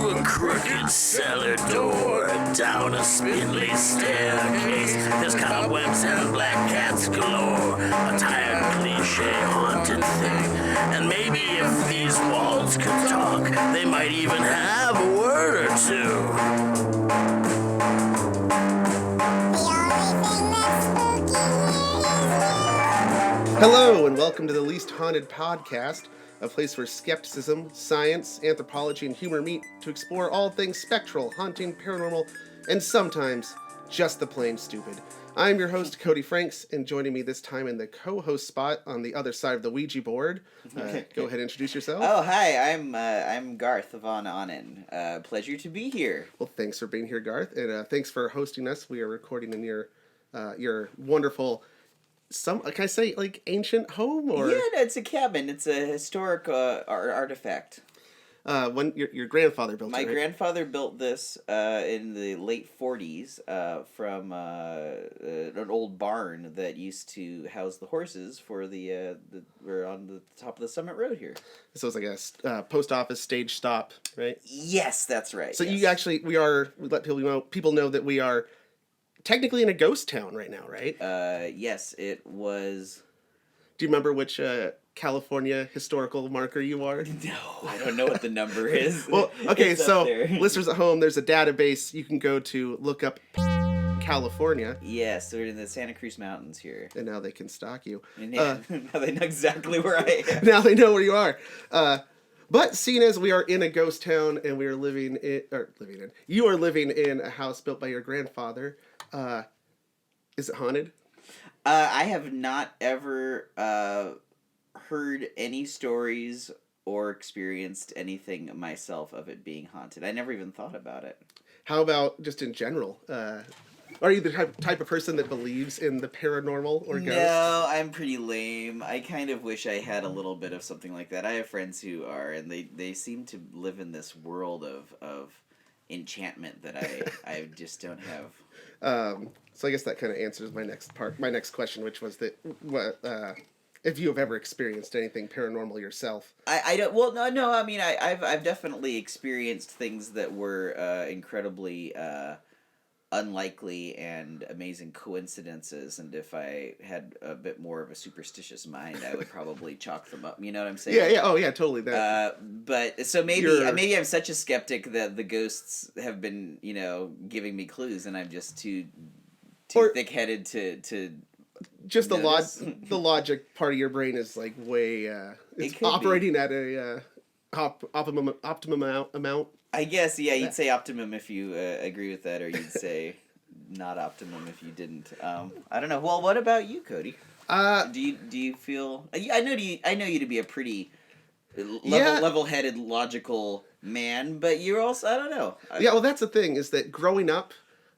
through a crooked cellar door, down a spindly staircase. There's cobwebs and black cats galore, a tired cliche haunted thing. And maybe if these walls could talk, they might even have a word or two. Hello, and welcome to the Least Haunted Podcast, a place where skepticism, science, anthropology, and humor meet to explore all things spectral, haunting, paranormal, and sometimes just the plain stupid. I'm your host, Cody Franks, and joining me this time in the co-host spot on the other side of the Ouija board. Go ahead and introduce yourself. Oh, hi, I'm Garth von Onnen. Pleasure to be here. Well, thanks for being here, Garth, and thanks for hosting us. We are recording in your wonderful... can I say, like, ancient home? Or yeah, no, it's a cabin. It's a historic artifact. When your grandfather built it, My right? grandfather built this in the late 40s from an old barn that used to house the horses for we're on the top of the Summit Road here. So it's like a post office stage stop, right? Yes, that's right. So yes. we let people know that we are technically in a ghost town right now, right? Yes, it was... Do you remember which California historical marker you are? No, I don't know what the number is. Well, okay, so there. Listeners at home, there's a database you can go to look up California. Yes, we're in the Santa Cruz Mountains here. And now they can stalk you. And now they know exactly where I am. Now they know where you are. But seeing as we are in a ghost town and we are you are living in a house built by your grandfather, is it haunted? I have not ever heard any stories or experienced anything myself of it being haunted. I never even thought about it. How about just in general? Are you the type of person that believes in the paranormal or ghosts? No, I'm pretty lame. I kind of wish I had a little bit of something like that. I have friends who are, and they seem to live in this world of enchantment that I just don't have. So I guess that kind of answers my next question, which was that if you have ever experienced anything paranormal yourself. I don't. Well, no. I mean, I've definitely experienced things that were incredibly unlikely and amazing coincidences. And if I had a bit more of a superstitious mind, I would probably chalk them up. You know what I'm saying? Yeah. Oh, yeah. Totally. But so maybe I'm such a skeptic that the ghosts have been giving me clues, and I'm just too thick-headed to just the logic part of your brain is like way it's operating at a optimum amount. I guess you'd say optimum if you agree with that, or you'd say not optimum if you didn't. I don't know. Well, what about you, Cody? Do you feel? I know you to be a pretty level-headed, logical man, but you're also, I don't know. Yeah, well, that's the thing, is that growing up,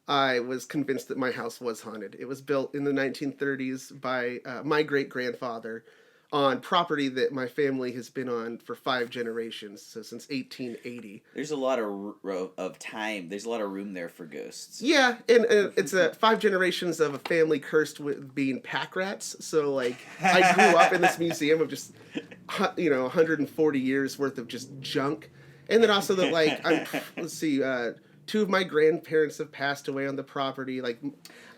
I was convinced that my house was haunted. It was built in the 1930s by my great-grandfather on property that my family has been on for 5 generations, so since 1880. There's a lot of time. There's a lot of room there for ghosts. Yeah, and it's 5 generations of a family cursed with being pack rats. So, like, I grew up in this museum of just, 140 years worth of just junk. And then also that, like, let's see, 2 of my grandparents have passed away on the property,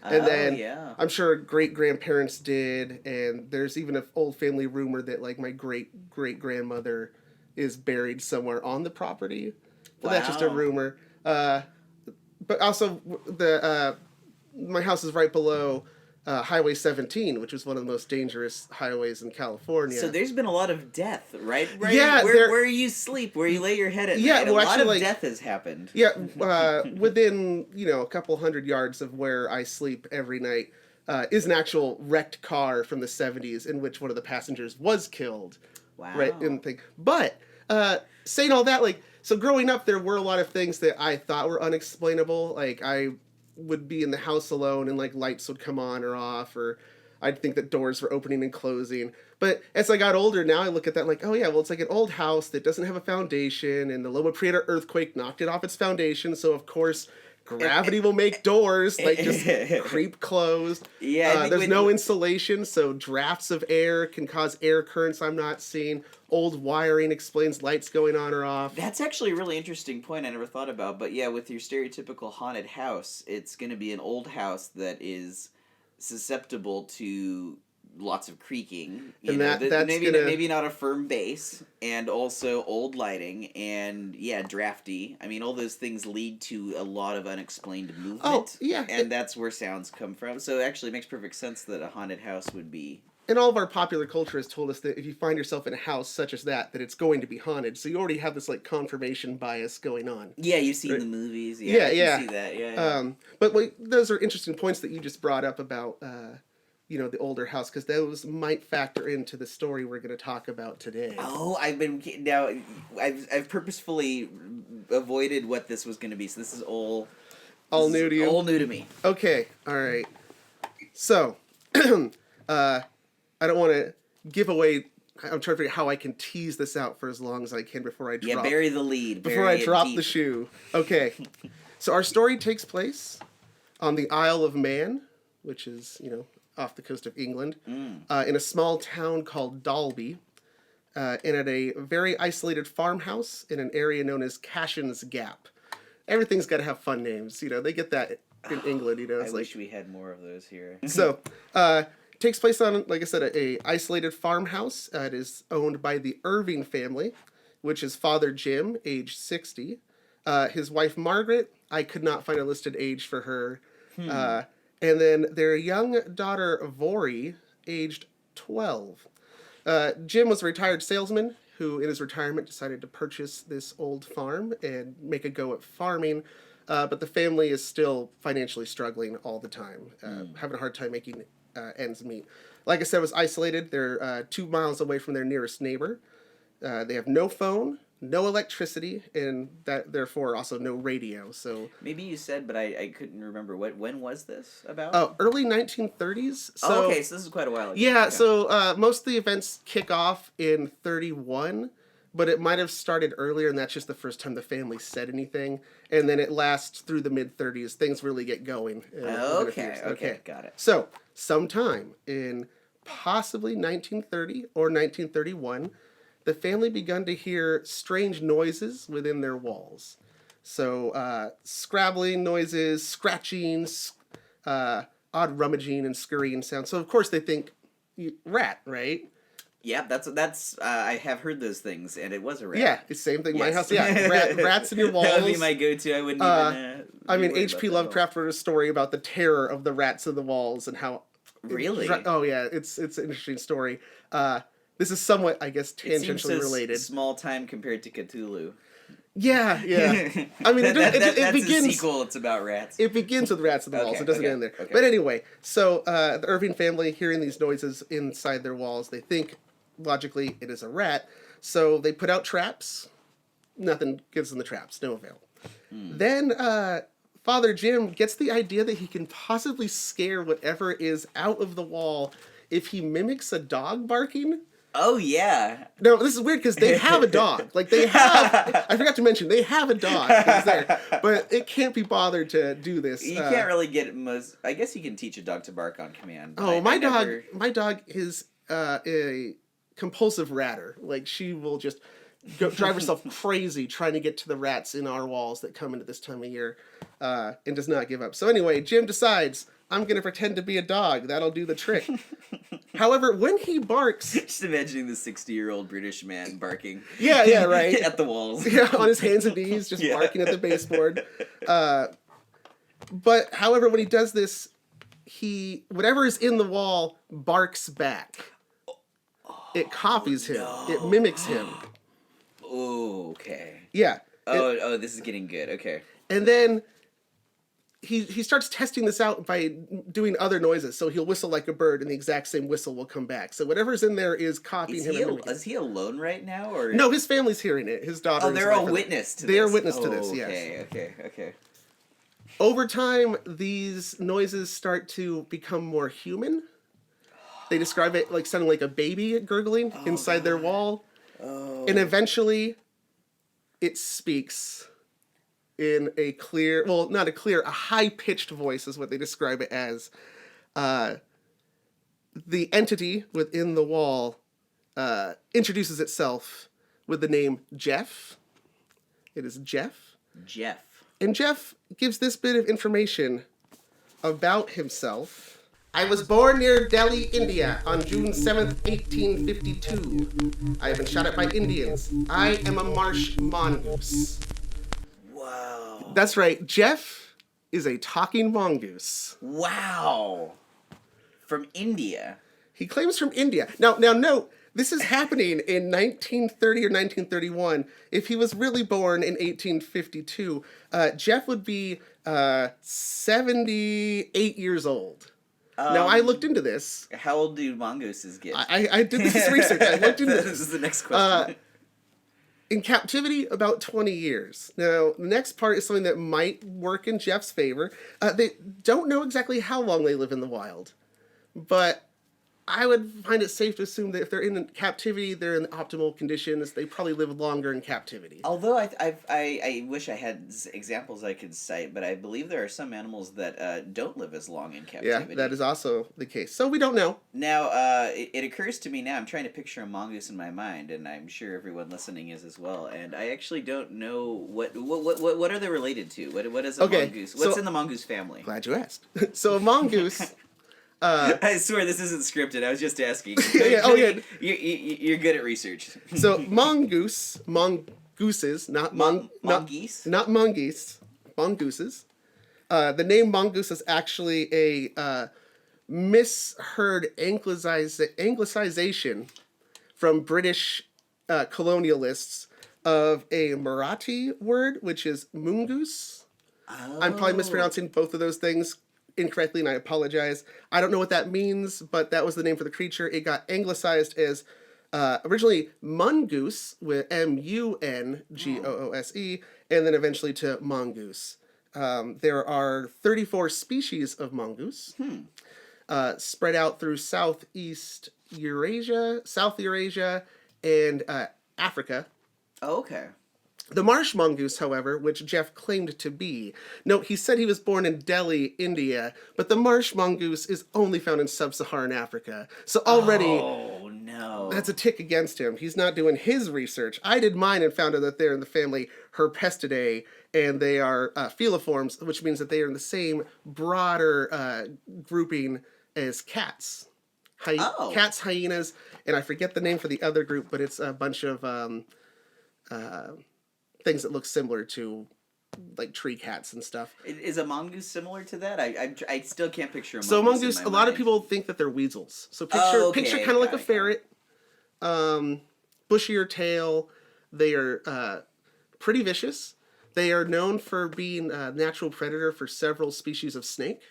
I'm sure great-grandparents did, and there's even an old family rumor that, like, my great-great-grandmother is buried somewhere on the property. But that's just a rumor. But also, my house is right below Highway 17, which is one of the most dangerous highways in California. So there's been a lot of death, right? Yeah. Where you sleep, where you lay your head at night, a lot of death has happened. Yeah, within, a couple hundred yards of where I sleep every night is an actual wrecked car from the 70s in which one of the passengers was killed. Wow. Right? But, saying all that, like, so growing up, there were a lot of things that I thought were unexplainable. Like, I would be in the house alone and, like, lights would come on or off, or I'd think that doors were opening and closing. But as I got older, now I look at that like, oh yeah, well, it's like an old house that doesn't have a foundation, and the Loma Prieta earthquake knocked it off its foundation, so of course Gravity will make doors like just creep closed. Yeah, there's no insulation, so drafts of air can cause air currents I'm not seeing. Old wiring explains lights going on or off. That's actually a really interesting point I never thought about. But yeah, with your stereotypical haunted house, it's going to be an old house that is susceptible to lots of creaking. Maybe not a firm base, and also old lighting, and drafty. I mean, all those things lead to a lot of unexplained movement. Oh, yeah. And that's where sounds come from. So actually, it makes perfect sense that a haunted house would be. And all of our popular culture has told us that if you find yourself in a house such as that it's going to be haunted. So you already have this like confirmation bias going on. Yeah, you've seen the movies. Yeah, I can see that. Yeah. But those are interesting points that you just brought up about. The older house, because those might factor into the story we're going to talk about today. Oh, I've purposefully avoided what this was going to be, so this is all new to you. All new to me. Okay, all right. So, I don't want to give away. I'm trying to figure out how I can tease this out for as long as I can before I drop. Yeah, bury the lead. Before I drop the shoe. Okay, so our story takes place on the Isle of Man, which is off the coast of England, in a small town called Dalby, and at a very isolated farmhouse in an area known as Cashin's Gap. Everything's got to have fun names. They get that in England. It's I wish we had more of those here. So, it takes place on, like I said, a isolated farmhouse. It is owned by the Irving family, which is Father Jim, age 60. His wife Margaret, I could not find a listed age for her. And then their young daughter, Vori, aged 12. Jim was a retired salesman who, in his retirement, decided to purchase this old farm and make a go at farming. But the family is still financially struggling all the time, having a hard time making ends meet. Like I said, it was isolated. They're 2 miles away from their nearest neighbor. They have no phone, no electricity, and that therefore also no radio. So maybe you said, but I couldn't remember when was this about? Oh, early 1930s. So, okay, so this is quite a while ago. Yeah, so most of the events kick off in 31, but it might have started earlier, and that's just the first time the family said anything, and then it lasts through the mid-30s. Things really get going. Okay, got it. So sometime in possibly 1930 or 1931. The family begun to hear strange noises within their walls. So, scrabbling noises, scratching, odd rummaging and scurrying sounds. So, of course, they think rat, right? Yeah, that's. I have heard those things, and it was a rat. Yeah, it's the same thing. Yes. My house, yeah, rats in your walls. That would be my go-to. I wouldn't even. H.P. Lovecraft wrote a story about the terror of the rats in the walls and how. Really? It's an interesting story. This is somewhat, I guess, tangentially related. Small time compared to Cthulhu. Yeah. I mean, it begins. A sequel. It's about rats. It begins with rats in the walls. It doesn't end there. Okay. But anyway, so the Irving family, hearing these noises inside their walls, they think logically it is a rat. So they put out traps. Nothing gives them the traps. No avail. Then Father Jim gets the idea that he can possibly scare whatever is out of the wall if he mimics a dog barking. Oh, yeah. No, this is weird because they have a dog. Like, they have... I forgot to mention, they have a dog. It's there. But it can't be bothered to do this. You can't really get most... I guess you can teach a dog to bark on command. Oh, my dog is a compulsive ratter. Like, she will just drive herself crazy trying to get to the rats in our walls that come into this time of year and does not give up. So anyway, Jim decides... I'm going to pretend to be a dog. That'll do the trick. However, when he barks... Just imagining the 60-year-old British man barking. Yeah, right. At the walls. Yeah, on his hands and knees, just barking at the baseboard. But, however, when he does this, whatever is in the wall barks back. It copies him. No. It mimics him. Oh, okay. Yeah. This is getting good. Okay. And then... He starts testing this out by doing other noises. So he'll whistle like a bird, and the exact same whistle will come back. So whatever's in there is copying him. Is he alone right now, or no? His family's hearing it. His daughter. Oh, they're a witness to this. They are witness to this. Yes. Okay. Over time, these noises start to become more human. They describe it like sounding like a baby gurgling inside their wall, and eventually, it speaks. in a clear, well, not a clear, a high-pitched voice is what they describe it as. The entity within the wall introduces itself with the name Gef. It is Gef. Gef. And Gef gives this bit of information about himself. I was born near Delhi, India, on June 7th, 1852. I have been shot at by Indians. I am a marsh mongoose. Wow. That's right. Gef is a talking mongoose. Wow. From India. He claims from India. Now note, this is happening in 1930 or 1931. If he was really born in 1852, Gef would be 78 years old. Now, I looked into this. How old do mongooses get? I did this research. I looked into this. This is the next question. In captivity, about 20 years. Now, the next part is something that might work in Jeff's favor. They don't know exactly how long they live in the wild, but I would find it safe to assume that if they're in captivity, they're in optimal conditions. They probably live longer in captivity. Although I wish I had examples I could cite, but I believe there are some animals that don't live as long in captivity. Yeah, that is also the case. So we don't know. Now, it occurs to me now, I'm trying to picture a mongoose in my mind, and I'm sure everyone listening is as well, and I actually don't know what are they related to? What is a mongoose? What's in the mongoose family? Glad you asked. So a mongoose... I swear this isn't scripted. I was just asking. Yeah. You're good at research. So mongooses, not mongooses, mongooses. The name mongoose is actually a misheard anglicization from British colonialists of a Marathi word, which is mungoose. Oh. I'm probably mispronouncing both of those things incorrectly, and I apologize. I don't know what that means, but that was the name for the creature. It got anglicized as originally mongoose, with Mungoose, and then eventually to mongoose. There are 34 species of mongoose spread out through South Eurasia, and Africa. Oh, okay. The marsh mongoose, however, which Gef claimed to be, note he said he was born in Delhi, India, but the marsh mongoose is only found in sub-Saharan Africa. So already, oh no, that's a tick against him. He's not doing his research. I did mine and found out that they're in the family Herpestidae, and they are feliforms, which means that they are in the same broader grouping as cats. Cats, hyenas, and I forget the name for the other group, but it's a bunch of things that look similar to like tree cats and stuff. Is a mongoose similar to that? I still can't picture a mongoose. So mongoose, a lot of people think that they're weasels. So picture kind of like a ferret, bushier tail. They are pretty vicious. They are known for being a natural predator for several species of snake.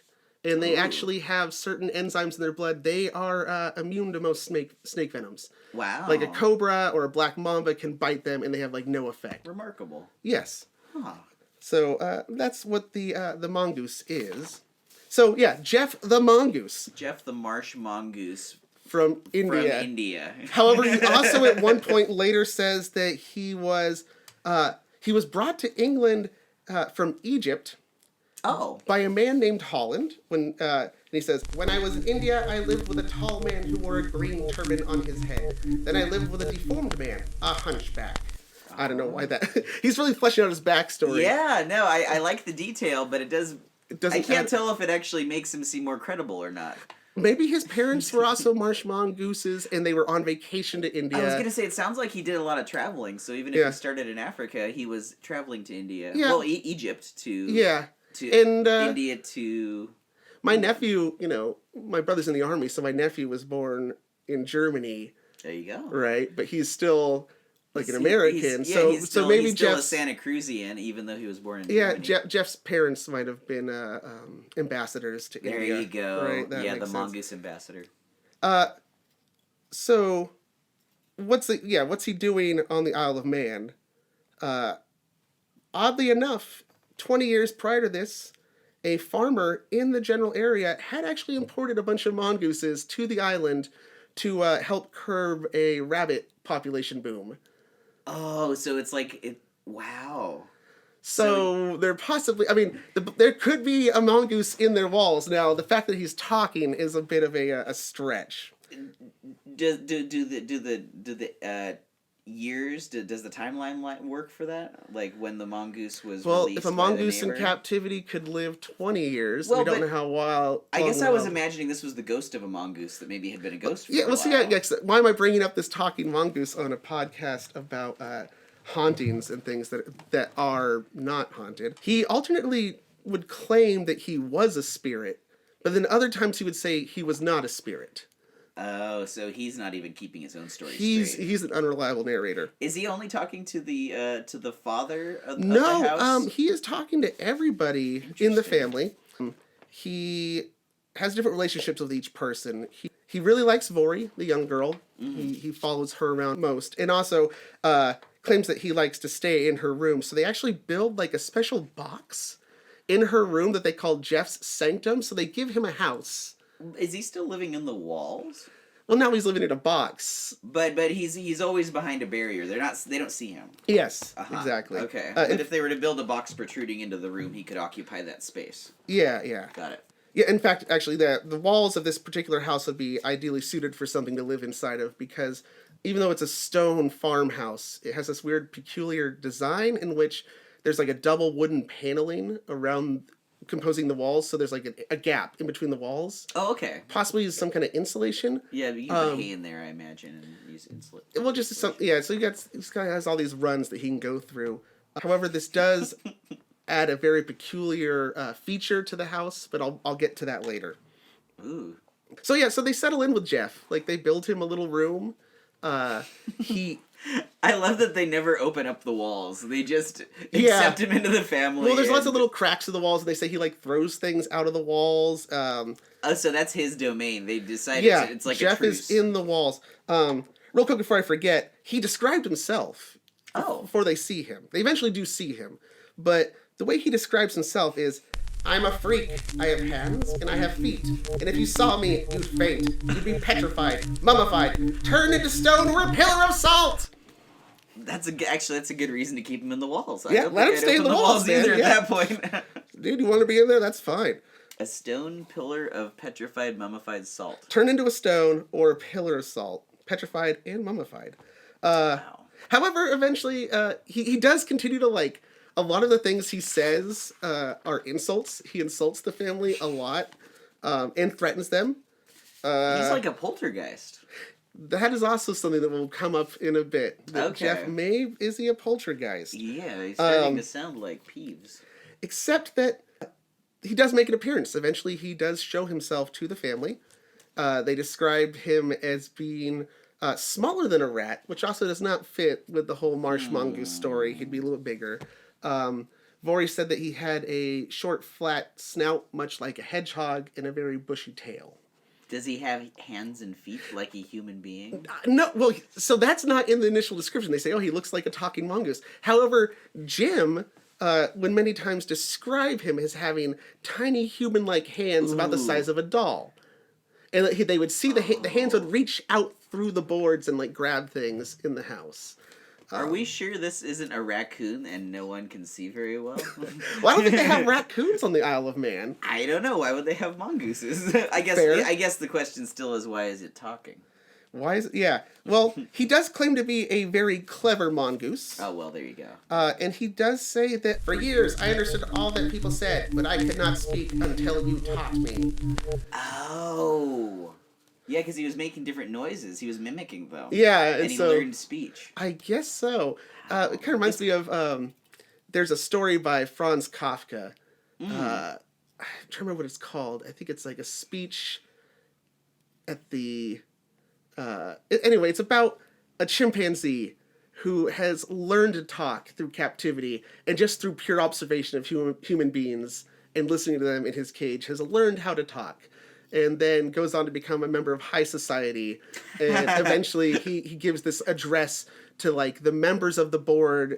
And they actually have certain enzymes in their blood. They are immune to most snake venoms. Wow. Like a cobra or a black mamba can bite them and they have like no effect. Remarkable. Yes. Huh. So that's what the mongoose is. So yeah, Gef the mongoose. Gef the marsh mongoose. From India. From India. However, he also at one point later says that he was brought to England from Egypt. Oh. By a man named Holland. And he says, when I was in India, I lived with a tall man who wore a green turban on his head. Then I lived with a deformed man, a hunchback. I don't know why that... He's really fleshing out his backstory. Yeah, no, I like the detail, but it doesn't... I can't tell if it actually makes him seem more credible or not. Maybe his parents were also marsh mongooses and they were on vacation to India. I was going to say, it sounds like he did a lot of traveling. So even if he started in Africa, he was traveling to India. Yeah. Well, Egypt to... Yeah. India to... My nephew, my brother's in the army, so my nephew was born in Germany. There you go. Right? But he's still like an American. So maybe he's still Jeff's... a Santa Cruzian, even though he was born in Germany. Yeah, Jeff's parents might have been ambassadors to India. There you go. Right? That the makes mongoose ambassador. So what's he doing on the Isle of Man? Oddly enough, 20 years prior to this, a farmer in the general area had actually imported a bunch of mongooses to the island to help curb a rabbit population boom. Oh, so it's like wow. So they're possibly, I mean, there could be a mongoose in their walls. Now, the fact that he's talking is a bit of a stretch. Does the years, does the timeline work for that? Like when the mongoose was released if a mongoose in captivity could live 20 years, we don't know how wild. I guess I was imagining this was the ghost of a mongoose that maybe had been a ghost for a while. See, why am I bringing up this talking mongoose on a podcast about hauntings and things that are not haunted? He alternately would claim that he was a spirit, but then other times he would say he was not a spirit. Oh, so he's not even keeping his own story straight. He's an unreliable narrator. Is he only talking to the father of the house? He is talking to everybody in the family. He has different relationships with each person. He really likes Vori, the young girl. Mm-hmm. He follows her around most, and also claims that he likes to stay in her room. So they actually build like a special box in her room that they call Jeff's sanctum. So they give him a house. Is he still living in the walls? Well, now he's living in a box. But he's always behind a barrier. They don't see him. Yes, exactly. Okay. But if they were to build a box protruding into the room, he could occupy that space. Yeah. Got it. Yeah, in fact, actually, the walls of this particular house would be ideally suited for something to live inside of, because even though it's a stone farmhouse, it has this weird, peculiar design in which there's like a double wooden paneling around composing the walls, so there's like a gap in between the walls. Oh, okay. Possibly use some kind of insulation. Yeah, but you can put hay in there, I imagine, and use insulation. Well, just some, yeah. So this guy has all these runs that he can go through. However, this does add a very peculiar feature to the house, but I'll get to that later. Ooh. So they settle in with Jeff. Like they build him a little room. I love that they never open up the walls. They just accept him into the family. Well, there's lots of little cracks in the walls, and they say he like throws things out of the walls. Oh, so that's his domain. They decided it's like Jeff a truce. is in the walls. Real quick before I forget, he described himself before they see him. They eventually do see him, but the way he describes himself is, I'm a freak. I have hands and I have feet. And if you saw me, you'd faint. You'd be petrified, mummified, turned into stone or a pillar of salt. That's a good reason to keep him in the walls. Yeah, let him stay in the walls either at that point. Dude, you want to be in there? That's fine. A stone pillar of petrified, mummified salt. Turn into a stone or a pillar of salt. Petrified and mummified. Wow. However, eventually, he does continue to like, a lot of the things he says are insults. He insults the family a lot and threatens them. He's like a poltergeist. That is also something that will come up in a bit. Jeff is he a poltergeist? Yeah, he's starting to sound like Peeves. Except that he does make an appearance. Eventually, he does show himself to the family. They described him as being smaller than a rat, which also does not fit with the whole marsh mongoose story. He'd be a little bit bigger. Vori said that he had a short, flat snout, much like a hedgehog, and a very bushy tail. Does he have hands and feet like a human being? No, well, so that's not in the initial description. They say, he looks like a talking mongoose. However, Jim would many times describe him as having tiny human-like hands about the size of a doll. And they would see the hands would reach out through the boards and like grab things in the house. Are we sure this isn't a raccoon and no one can see very well? Well, I don't think they have raccoons on the Isle of Man. I don't know. Why would they have mongooses? I guess the question still is, why is it talking? Why is it? Yeah. Well, he does claim to be a very clever mongoose. Oh, well, there you go. And he does say that, for years, I understood all that people said, but I could not speak until you taught me. Oh. Yeah, because he was making different noises. He was mimicking them. Yeah, and he learned speech. I guess so. It kind of reminds me of, there's a story by Franz Kafka. I'm trying to remember what it's called. I think it's like a speech at the... anyway, it's about a chimpanzee who has learned to talk through captivity, and just through pure observation of human beings and listening to them in his cage, has learned how to talk. And then goes on to become a member of high society, and eventually he gives this address to like the members of the board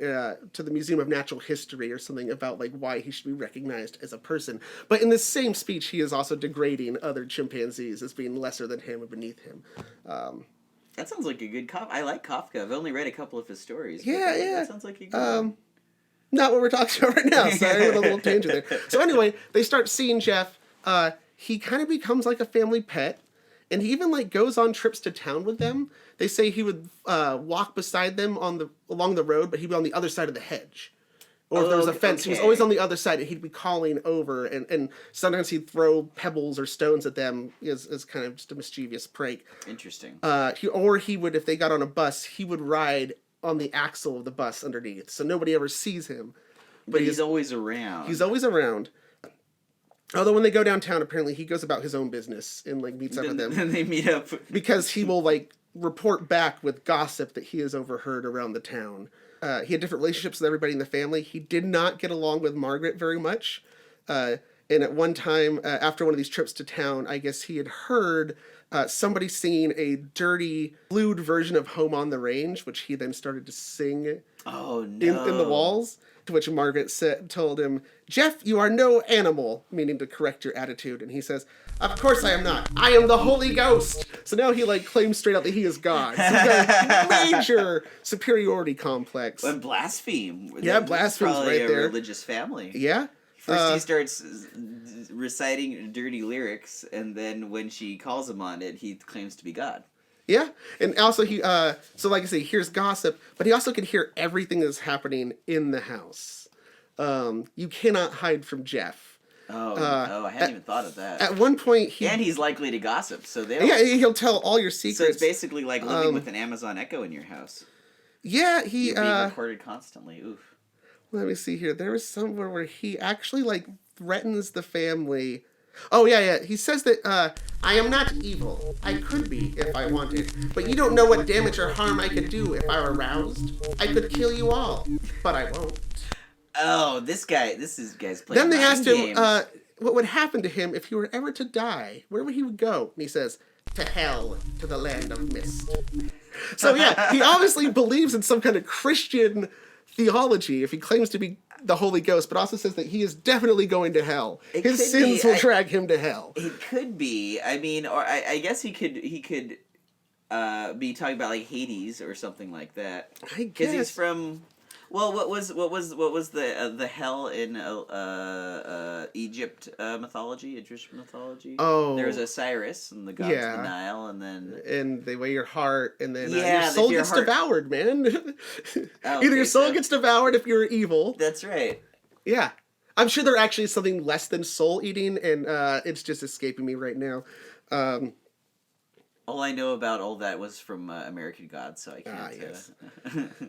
to the Museum of Natural History or something about like why he should be recognized as a person. But in this same speech, he is also degrading other chimpanzees as being lesser than him and beneath him. That sounds like a good I like Kafka. I've only read a couple of his stories. Yeah. That sounds like a good one. not what we're talking about right now. Sorry, with a little tangent there. So anyway, they start seeing Gef. He kind of becomes like a family pet, and he even like goes on trips to town with them. They say he would walk beside them along the road, but he'd be on the other side of the hedge. Or if there was a fence, he was always on the other side, and he'd be calling over, and sometimes he'd throw pebbles or stones at them as kind of just a mischievous prank. Interesting. He would, if they got on a bus, he would ride on the axle of the bus underneath, so nobody ever sees him. But he's always around. He's always around. Although when they go downtown, apparently he goes about his own business and like meets up with them. And they meet up. Because he will like report back with gossip that he has overheard around the town. He had different relationships with everybody in the family. He did not get along with Margaret very much. And at one time, after one of these trips to town, I guess he had heard somebody singing a dirty, lewd version of Home on the Range, which he then started to sing in the walls. To which Margaret told him, "Gef, you are no animal," meaning to correct your attitude. And he says, "Of course I am not. I am the Holy Ghost." So now he like claims straight out that he is God. So he's got a major superiority complex. And blaspheme. Yeah, blaspheme's right there. A religious family. Yeah. First he starts reciting dirty lyrics, and then when she calls him on it, he claims to be God. Yeah, and also he, so like I say, he hears gossip, but he also can hear everything that's happening in the house. You cannot hide from Gef. I hadn't even thought of that. At one point, and he's likely to gossip, so he'll tell all your secrets. So it's basically like living with an Amazon Echo in your house. Yeah, You're being recorded constantly. Oof. Let me see here. There was somewhere where he actually like threatens the family. Oh, yeah. He says that, I am not evil. I could be if I wanted. But you don't know what damage or harm I could do if I were aroused. I could kill you all. But I won't. Oh, this guy's playing Then they asked games. him, what would happen to him if he were ever to die? Where would he go? And he says, to hell, to the land of mist. So, yeah, he obviously believes in some kind of Christian theology if he claims to be the Holy Ghost, but also says that he is definitely going to hell. His sins will drag him to hell. It could be. I mean, or I guess he could be talking about like Hades or something like that. I guess because he's from. Well, what was the hell in Egypt mythology, Egyptian mythology? Oh, there was Osiris and the gods of the Nile, and they weigh your heart, and then your soul gets devoured, man. Oh, Either your soul gets devoured if you're evil. That's right. Yeah, I'm sure there actually is something less than soul eating, and it's just escaping me right now. All I know about all that was from American Gods, so I can't. Yes.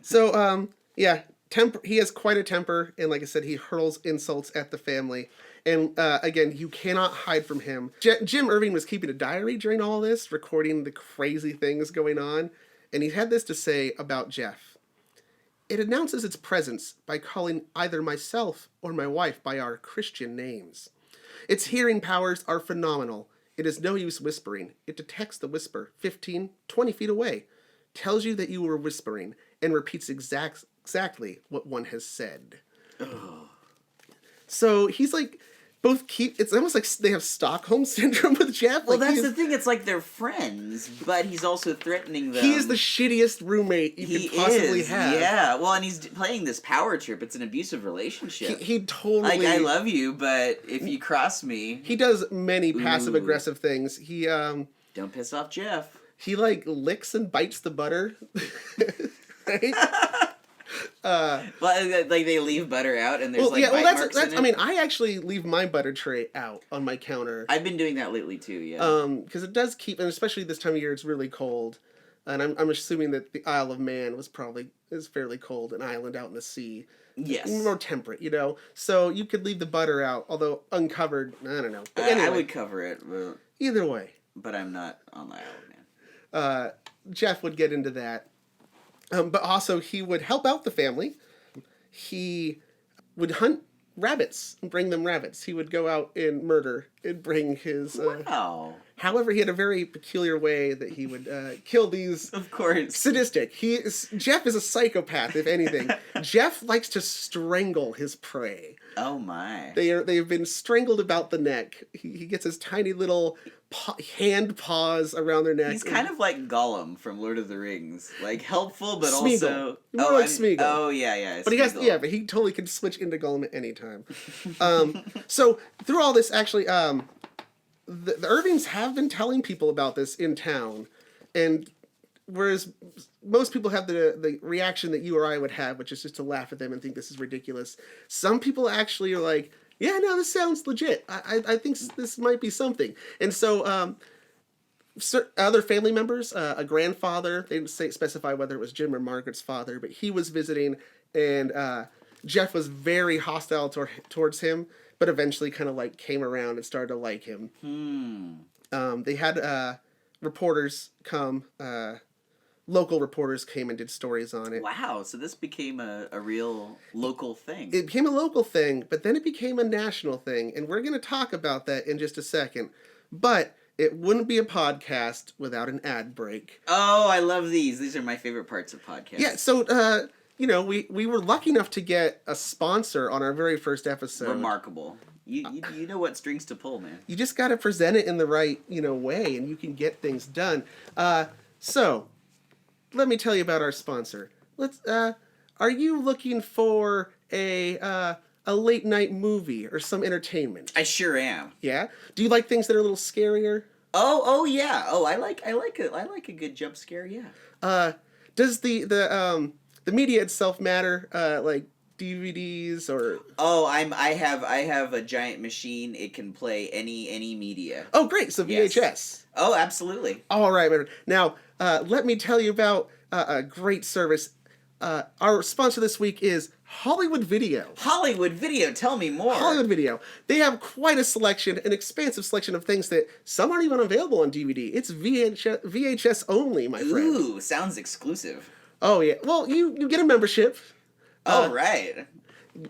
So yeah, he has quite a temper, and like I said, he hurls insults at the family. And again, you cannot hide from him. Jim Irving was keeping a diary during all this, recording the crazy things going on, and he had this to say about Gef. It announces its presence by calling either myself or my wife by our Christian names. Its hearing powers are phenomenal. It is no use whispering. It detects the whisper 15, 20 feet away, tells you that you were whispering, and repeats exactly what one has said. Ugh. So he's like, it's almost like they have Stockholm Syndrome with Gef. Well, that's the thing, it's like they're friends, but he's also threatening them. He is the shittiest roommate you could possibly have. Yeah, well, and he's playing this power trip. It's an abusive relationship. He totally... Like, I love you, but if you cross me... He does many passive-aggressive things. He, Don't piss off Gef. He, like, licks and bites the butter. Right? Well, like they leave butter out, and there's bite marks in it. I mean, I actually leave my butter tray out on my counter. I've been doing that lately too. Yeah. Because it does keep, and especially this time of year, it's really cold, and I'm assuming that the Isle of Man is fairly cold, an island out in the sea. Yes. More temperate, you know. So you could leave the butter out, although uncovered. I don't know. But anyway, I would cover it. Either way. But I'm not on the Isle of Man. Gef would get into that. But also, he would help out the family. He would hunt rabbits and bring them rabbits. He would go out and murder and bring his... Wow. However, he had a very peculiar way that he would kill these... Of course. Sadistic. Gef is a psychopath, if anything. Gef likes to strangle his prey. Oh, my. They've been strangled about the neck. He gets his tiny little hand paws around their neck. He's kind of like Gollum from Lord of the Rings. Like, helpful, but Smeagol. Also... More like Smeagol. Oh, yeah. But Smeagol. but he totally can switch into Gollum at any time. So, through all this, actually... The Irvings have been telling people about this in town, and whereas most people have the reaction that you or I would have, which is just to laugh at them and think this is ridiculous, some people actually are like, yeah, no, this sounds legit. I think this might be something. And so other family members, a grandfather, they didn't specify whether it was Jim or Margaret's father, but he was visiting, and Gef was very hostile towards him, but eventually kind of like came around and started to like him. They had reporters come, local reporters came and did stories on it. Wow, so this became a real local thing. It became a local thing, but then it became a national thing, and we're going to talk about that in just a second. But it wouldn't be a podcast without an ad break. Oh, I love these. These are my favorite parts of podcasts. Yeah, so... we were lucky enough to get a sponsor on our very first episode. Remarkable. You know what strings to pull, man. You just got to present it in the right, way, and you can get things done. So, let me tell you about our sponsor. Are you looking for a late night movie or some entertainment? I sure am. Yeah? Do you like things that are a little scarier? Oh yeah. Oh, I like a good jump scare. Yeah. Does the media itself matter? Like DVDs or... Oh, I have a giant machine. It can play any media. Oh, great. So VHS. Yes. Oh, absolutely. All right. Now, let me tell you about a great service. Our sponsor this week is Hollywood Video. Hollywood Video. Tell me more. Hollywood Video. They have quite a selection, an expansive selection of things that some aren't even available on DVD. It's VHS only, my friend. Ooh, sounds exclusive. Oh, yeah. Well, you get a membership. Oh, right.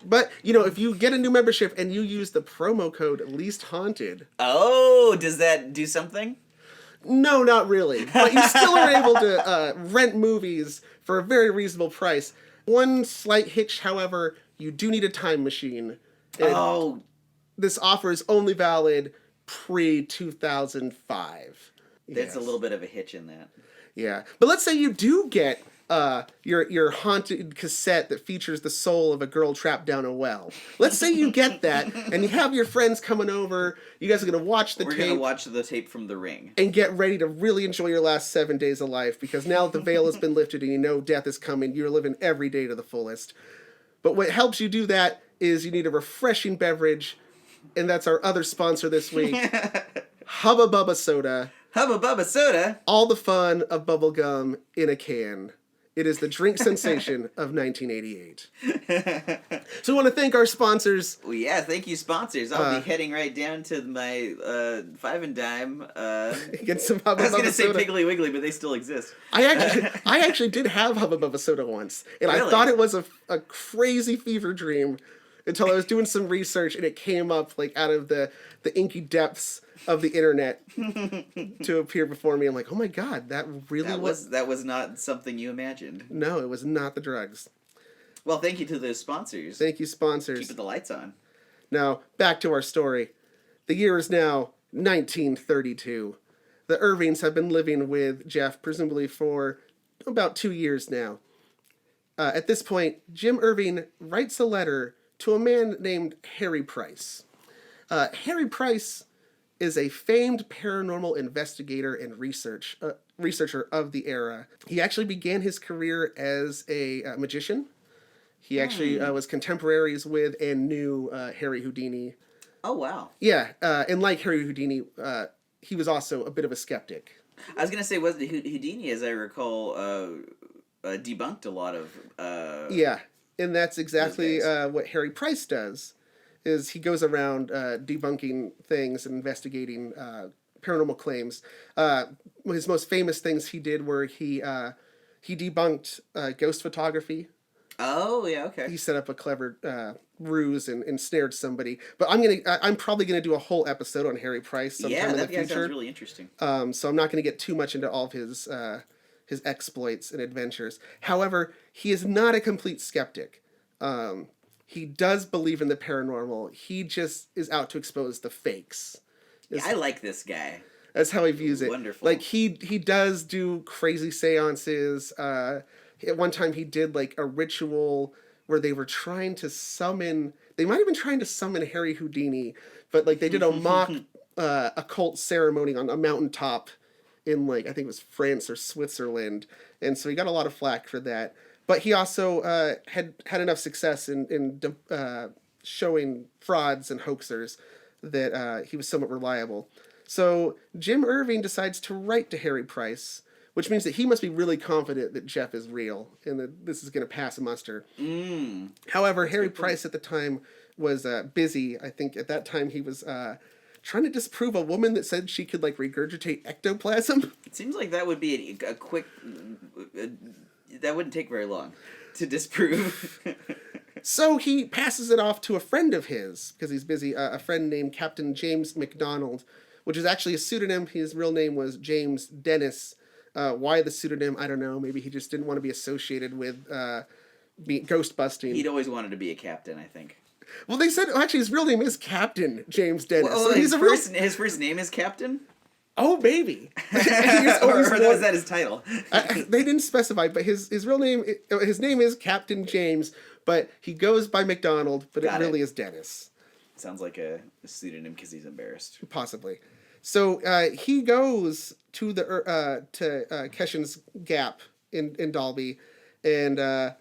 But, if you get a new membership and you use the promo code LeastHaunted... Oh, does that do something? No, not really. But you still are able to rent movies for a very reasonable price. One slight hitch, however, you do need a time machine. And this offer is only valid pre-2005. There's a little bit of a hitch in that. Yeah. But let's say you do get your haunted cassette that features the soul of a girl trapped down a well. Let's say you get that, and you have your friends coming over. You guys are going to watch the tape. We're going to watch the tape from The Ring. And get ready to really enjoy your last 7 days of life, because now that the veil has been lifted and you know death is coming, you're living every day to the fullest. But what helps you do that is you need a refreshing beverage, and that's our other sponsor this week, Hubba Bubba Soda. Hubba Bubba Soda? All the fun of bubble gum in a can. It is the drink sensation of 1988. So we want to thank our sponsors. Well, yeah, thank you, sponsors. I'll be heading right down to my Five and Dime. Get some Hubba Bubba Soda. I was going to say Piggly Wiggly, but they still exist. I actually did have Hubba Bubba Soda once, and really? I thought it was a crazy fever dream until I was doing some research, and it came up like out of the inky depths of the internet to appear before me. I'm like, oh my god, that was not something you imagined. No, it was not the drugs. Well, thank you to those sponsors. Thank you, sponsors. Keeping the lights on. Now, back to our story. The year is now 1932. The Irvings have been living with Gef, presumably for about 2 years now. At this point, Jim Irving writes a letter to a man named Harry Price. Harry Price is a famed paranormal investigator and researcher of the era. He actually began his career as a magician. He actually was contemporaries with and knew Harry Houdini. Oh, wow. Yeah, and like Harry Houdini, he was also a bit of a skeptic. I was going to say, was Houdini, as I recall, debunked a lot of... yeah, and that's exactly what Harry Price does. Is he goes around debunking things and investigating paranormal claims. His most famous things he did were he debunked ghost photography. Oh, yeah, okay. He set up a clever ruse and ensnared somebody. But I'm probably gonna do a whole episode on Harry Price sometime in the future. That sounds really interesting. So I'm not gonna get too much into all of his exploits and adventures. However, he is not a complete skeptic. He does believe in the paranormal. He just is out to expose the fakes. Yeah, I like this guy. That's how he views it. Wonderful. Like he does do crazy seances. At one time he did like a ritual where they were trying to summon. They might have been trying to summon Harry Houdini, but like they did a mock occult ceremony on a mountaintop in like I think it was France or Switzerland, and so he got a lot of flack for that. But he also had enough success in showing frauds and hoaxers that he was somewhat reliable. So Jim Irving decides to write to Harry Price, which means that he must be really confident that Gef is real and that this is going to pass muster. However, Harry Price at the time was busy. I think at that time he was trying to disprove a woman that said she could like regurgitate ectoplasm. It seems like that would be a quick... that wouldn't take very long to disprove. So he passes it off to a friend of his, because he's busy, a friend named Captain James MacDonald, which is actually a pseudonym. His real name was James Dennis. Why the pseudonym, I don't know. Maybe he just didn't want to be associated with ghost busting. He'd always wanted to be a captain, I think. Well, they said, actually, his real name is Captain James Dennis. Well, so his first name is Captain? Oh, maybe. or was that his title? They didn't specify, but his real name, his name is Captain James, but he goes by MacDonald, but it really is Dennis. Sounds like a pseudonym because he's embarrassed. Possibly. So he goes to Keshen's Gap in Dalby, and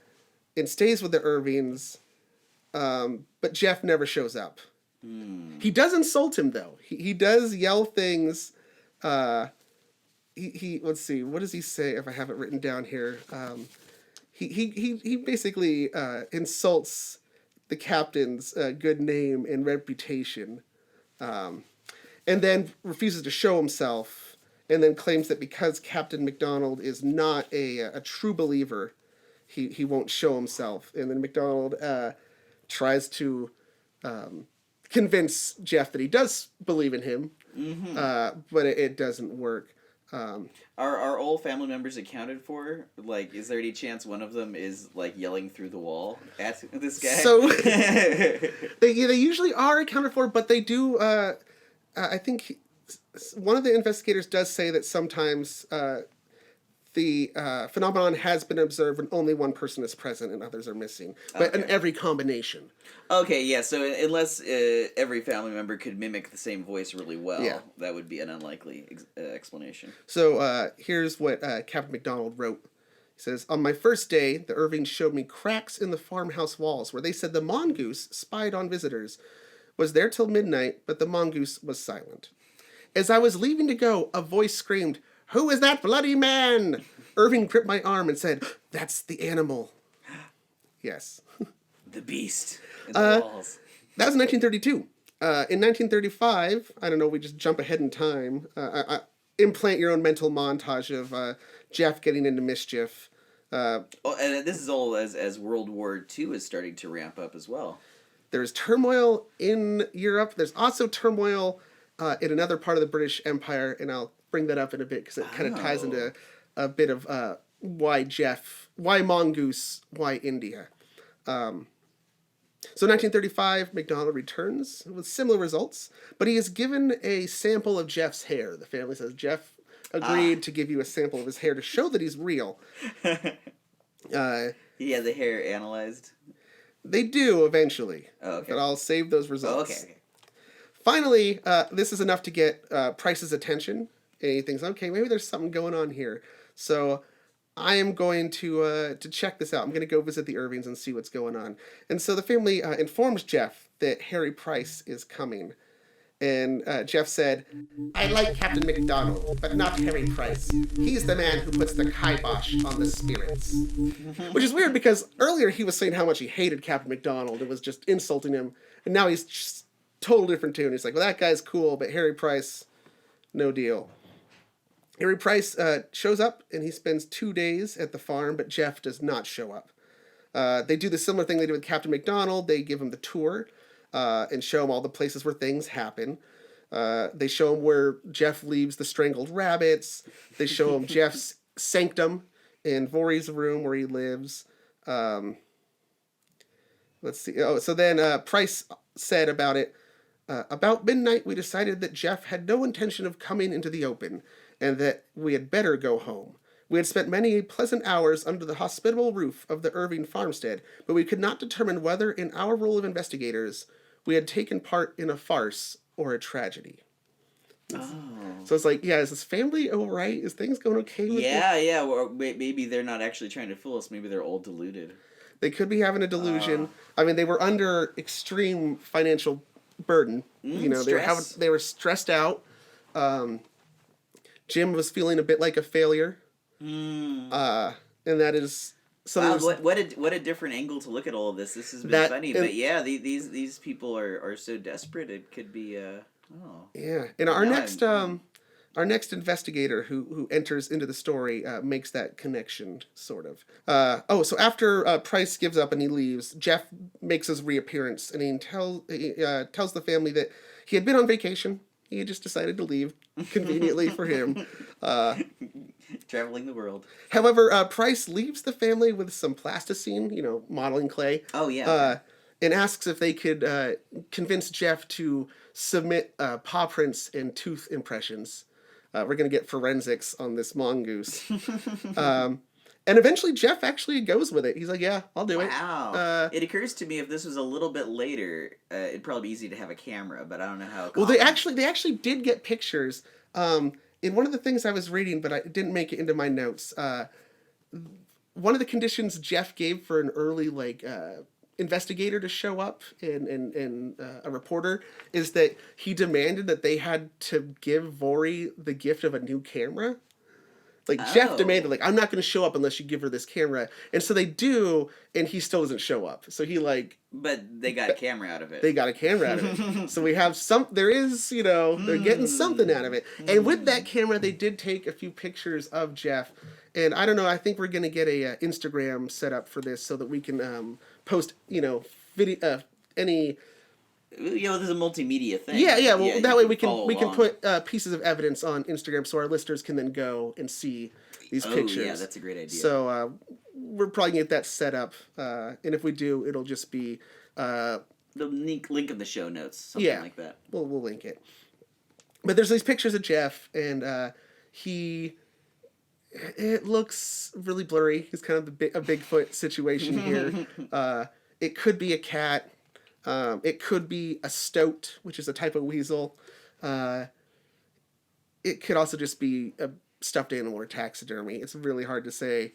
stays with the Irvings, but Gef never shows up. He does insult him though. He does yell things. He let's see, what does he say if I have it written down here? He basically insults the captain's good name and reputation, and then refuses to show himself, and then claims that because Captain MacDonald is not a true believer, he won't show himself. And then MacDonald tries to convince Gef that he does believe in him, but it doesn't work. Are all family members accounted for? Like, is there any chance one of them is like yelling through the wall at this guy? So they usually are accounted for, but they do. I think one of the investigators does say that sometimes the phenomenon has been observed when only one person is present and others are missing, but in every combination. Okay, yeah, so unless every family member could mimic the same voice really well, that would be an unlikely explanation. So here's what Captain MacDonald wrote. He says, "On my first day, the Irvings showed me cracks in the farmhouse walls where they said the mongoose spied on visitors. Was there till midnight, but the mongoose was silent. As I was leaving to go, a voice screamed, 'Who is that bloody man?' Irving gripped my arm and said, 'That's the animal.'" Yes. The beast in the walls. That was in 1932. In 1935, I don't know, we just jump ahead in time. Implant your own mental montage of Gef getting into mischief. And this is all as World War II is starting to ramp up as well. There's turmoil in Europe. There's also turmoil in another part of the British Empire, and I'll bring that up in a bit because it kind of ties into a bit of why Mongoose, why India. So 1935, MacDonald returns with similar results, but he is given a sample of Gef's hair. The family says Gef agreed to give you a sample of his hair to show that he's real. He had the hair analyzed? They do eventually. Oh, okay. But I'll save those results. Oh, okay. Finally, this is enough to get Price's attention. And he thinks, okay, maybe there's something going on here. So I am going to check this out. I'm going to go visit the Irvings and see what's going on. And so the family informs Gef that Harry Price is coming. And Gef said, "I like Captain MacDonald, but not Harry Price. He's the man who puts the kibosh on the spirits." Which is weird because earlier he was saying how much he hated Captain MacDonald and was just insulting him. And now he's just total different tune. He's like, well, that guy's cool, but Harry Price, no deal. Harry Price shows up and he spends 2 days at the farm, but Gef does not show up. They do the similar thing they did with Captain McDonald. They give him the tour and show him all the places where things happen. They show him where Gef leaves the strangled rabbits. They show him Jeff's sanctum in Vori's room where he lives. Let's see. Oh, so then Price said about it, about midnight we decided that Gef had no intention of coming into the open and that we had better go home. We had spent many pleasant hours under the hospitable roof of the Irving farmstead, but we could not determine whether in our role of investigators we had taken part in a farce or a tragedy. Oh. So it's like, yeah, is this family all right? Is things going okay with them? Yeah, or maybe they're not actually trying to fool us. Maybe they're all deluded. They could be having a delusion. I mean, they were under extreme financial burden. They were stressed out. Jim was feeling a bit like a failure. And that is so. Wow, what a different angle to look at all of this. This has been funny, but yeah, these people are so desperate. It could be yeah. And our next investigator who enters into the story makes that connection, sort of. So after Price gives up and he leaves, Gef makes his reappearance, and he tells the family that he had been on vacation. He had just decided to leave, conveniently for him. Traveling the world. However, Price leaves the family with some plasticine, modeling clay. Oh, yeah. And asks if they could convince Gef to submit paw prints and tooth impressions. We're going to get forensics on this mongoose. And eventually Gef actually goes with it. He's like, yeah, I'll do it. Wow. It occurs to me if this was a little bit later, it'd probably be easy to have a camera, but I don't know how. Well, they actually did get pictures. In one of the things I was reading, but I didn't make it into my notes, one of the conditions Gef gave for an early, investigator to show up and a reporter is that he demanded that they had to give Vori the gift of a new camera. Gef demanded, I'm not going to show up unless you give her this camera. And so they do, and he still doesn't show up. So he, But they got a camera out of it. They got a camera out of it. So we have there is, they're getting something out of it. And with that camera, they did take a few pictures of Gef. And I don't know, I think we're going to get a Instagram set up for this so that we can post, video, any... This is a multimedia thing. Yeah. Well, that way we can put pieces of evidence on Instagram so our listeners can then go and see these pictures. Yeah, that's a great idea. So we're probably gonna get that set up, and if we do, it'll just be the link in the show notes, something like that. We'll link it. But there's these pictures of Gef, and it looks really blurry. He's kind of a Bigfoot situation here. It could be a cat. It could be a stoat, which is a type of weasel. It could also just be a stuffed animal or taxidermy. It's really hard to say.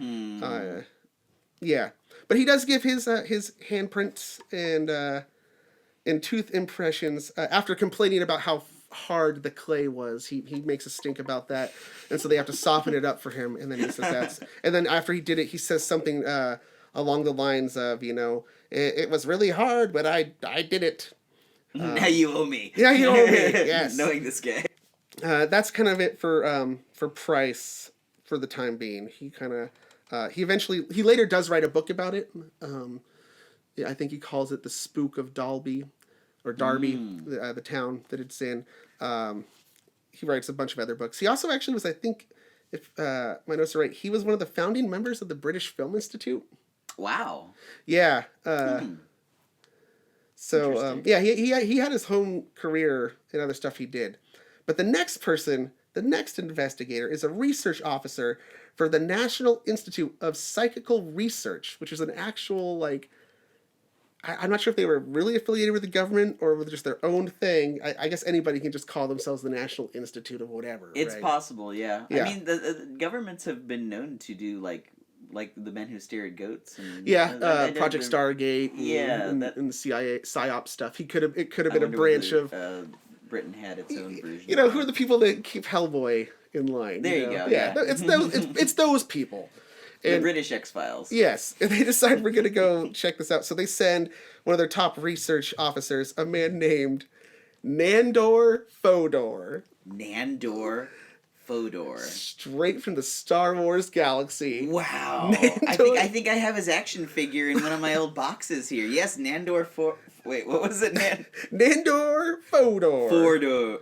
Yeah, but he does give his handprints and tooth impressions after complaining about how hard the clay was. He makes a stink about that, and so they have to soften it up for him. And then he says and then after he did it, he says something along the lines of, it was really hard, but I did it. Now you owe me. Yeah, you owe me. Yes. Knowing this guy. That's kind of it for Price for the time being. He kind of he later does write a book about it. I think he calls it The Spook of Dalby or Darby, the town that it's in. He writes a bunch of other books. He also actually was, I think, if my notes are right, he was one of the founding members of the British Film Institute. Wow. Yeah. So he had his home career and other stuff he did. But the next investigator is a research officer for the National Institute of Psychical Research, which is an actual, I'm not sure if they were really affiliated with the government or with just their own thing. I guess anybody can just call themselves the National Institute of whatever. It's right? possible, yeah. I mean, the governments have been known to do, like the Men Who Stare at Goats. And, Project Stargate. And the CIA psyop stuff. It could have been a branch of. Britain had its own version. Who are the people that keep Hellboy in line? There you go. Yeah, it's those people. The British X-Files. Yes, and they decide we're going to go check this out. So they send one of their top research officers, a man named Nandor Fodor. Nandor Fodor. Straight from the Star Wars galaxy. Wow. Nandor... I think I have his action figure in one of my old boxes here. Yes, Nandor Wait, what was it? Nandor Fodor. Fodor.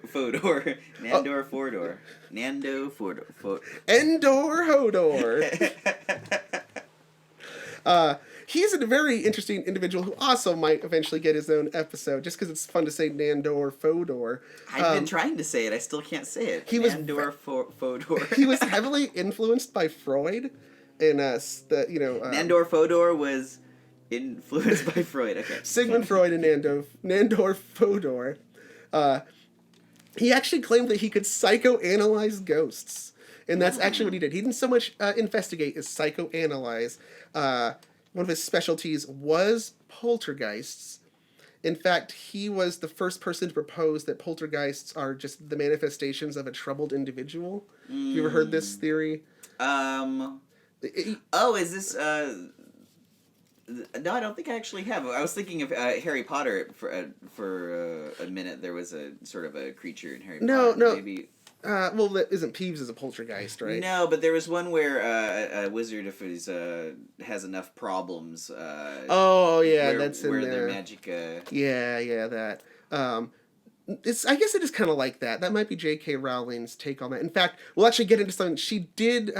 Nandor Fodor. Nando Fodor. Endor Hodor. He's a very interesting individual who also might eventually get his own episode, just because it's fun to say Nandor Fodor. I've been trying to say it. I still can't say it. Nandor Fodor. He was heavily influenced by Freud, and Nandor Fodor was influenced by Freud. Okay. Sigmund Freud and Nandor Fodor. He actually claimed that he could psychoanalyze ghosts, and that's actually what he did. He didn't so much investigate as psychoanalyze. One of his specialties was poltergeists. In fact, he was the first person to propose that poltergeists are just the manifestations of a troubled individual. Have you ever heard this theory? Is this... No, I don't think I actually have. I was thinking of Harry Potter for a minute. There was a sort of a creature in Harry Potter. No. Maybe... well, that isn't Peeves as a poltergeist, right? No, but there was one where a wizard, if he's has enough problems. That's in where there. Their magic. That. I guess it is kind of like that. That might be J.K. Rowling's take on that. In fact, we'll actually get into something she did.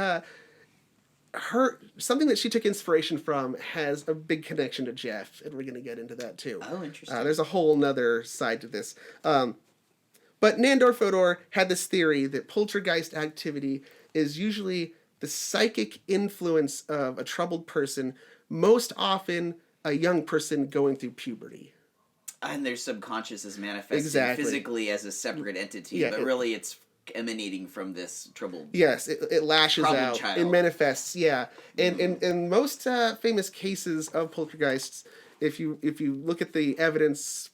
Something that she took inspiration from has a big connection to Gef, and we're going to get into that too. Oh, interesting. There's a whole nother side to this. But Nandor Fodor had this theory that poltergeist activity is usually the psychic influence of a troubled person, most often a young person going through puberty. And their subconscious is manifesting physically as a separate entity, but really it's emanating from this troubled. Yes, it lashes out. Child. It manifests. Yeah, and in most famous cases of poltergeists, if you look at the evidence.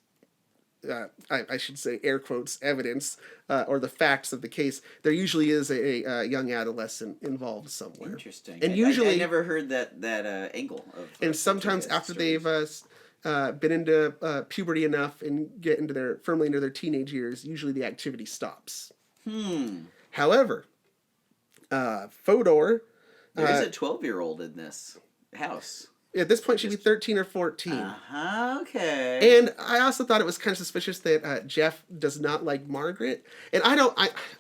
I should say air quotes evidence or the facts of the case, there usually is a young adolescent involved somewhere. Interesting. And usually I never heard that angle of. And sometimes after stories. they've been into puberty enough and get firmly into their teenage years, usually the activity stops. However, Fodor. There's a 12-year-old in this house. At this point, she'd be 13 or 14. Okay. And I also thought it was kind of suspicious that Gef does not like Margaret. And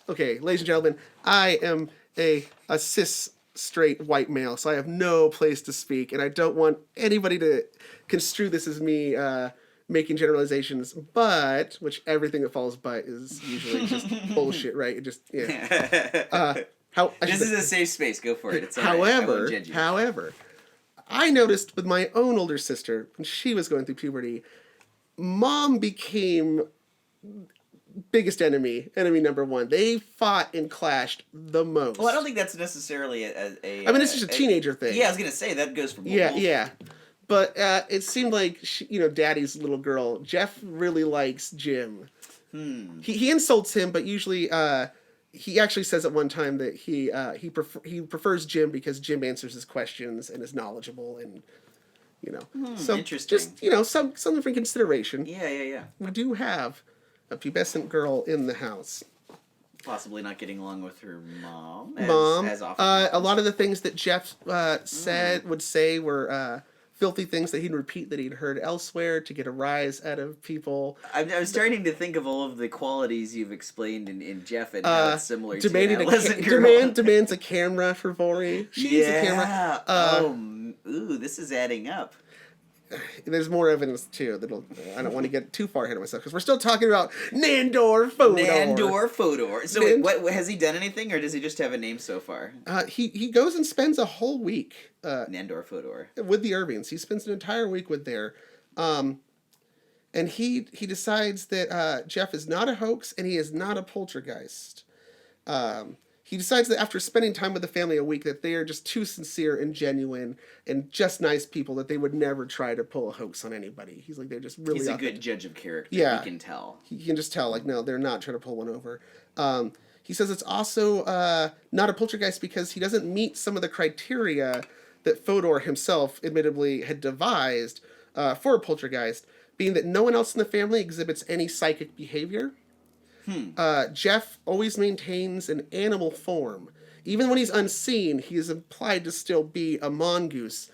okay, ladies and gentlemen, I am a cis straight white male, so I have no place to speak, and I don't want anybody to construe this as me making generalizations, which everything that follows but is usually just bullshit, right? It just, yeah. This is a safe space, go for it. It's However, I noticed with my own older sister, when she was going through puberty, Mom became biggest enemy number one. They fought and clashed the most. Well, I don't think that's necessarily a I mean, it's just a teenager thing. Yeah, I was going to say, that goes for both. Yeah. But it seemed like, Daddy's little girl, Gef really likes Jim. He insults him, but usually... he actually says at one time that he prefers Jim because Jim answers his questions and is knowledgeable and so interesting. Just something for consideration. Yeah. We do have a pubescent girl in the house. Possibly not getting along with her mom. As often. A lot of the things that Gef would say were filthy things that he'd repeat that he'd heard elsewhere to get a rise out of people. I'm starting to think of all of the qualities you've explained in Gef and how it's similar to an adolescent girl. Demands a camera for Vori. She needs a camera. This is adding up. There's more evidence too. I don't want to get too far ahead of myself because we're still talking about Nandor Fodor. So wait, what has he done anything, or does he just have a name so far? He goes and spends a whole week. Nandor Fodor with the Irvings. He spends an entire week with there, and he decides that Gef is not a hoax and he is not a poltergeist. He decides that after spending time with the family a week that they are just too sincere and genuine and just nice people that they would never try to pull a hoax on anybody. He's like, they're just really He's a good judge of character. Yeah. He can tell. He can just tell, no, they're not trying to pull one over. He says it's also not a poltergeist because he doesn't meet some of the criteria that Fodor himself admittedly had devised for a poltergeist, being that no one else in the family exhibits any psychic behavior. Gef always maintains an animal form. Even when he's unseen, he is implied to still be a mongoose.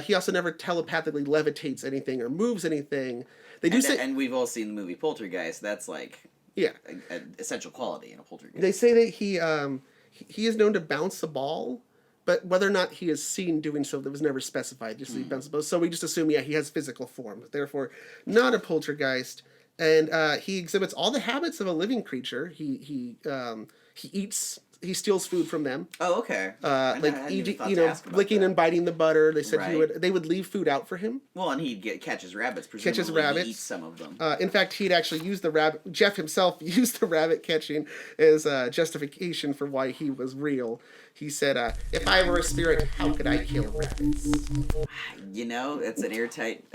He also never telepathically levitates anything or moves anything. They do say, and we've all seen the movie Poltergeist. That's like an essential quality in a poltergeist. They say that he is known to bounce a ball, but whether or not he is seen doing so, that was never specified. Just he bounces balls. So we just assume, he has physical form. Therefore, not a poltergeist. And he exhibits all the habits of a living creature. He eats. He steals food from them. Oh, okay. Licking and biting the butter. They said Right. they would leave food out for him. Well, and he'd catch his rabbits. Presumably, Catches rabbits. He eats some of them. In fact, he'd actually use the rabbit. Gef himself used the rabbit catching as justification for why he was real. He said, "If I were a spirit, how could I kill rabbits?" You know, it's an airtight.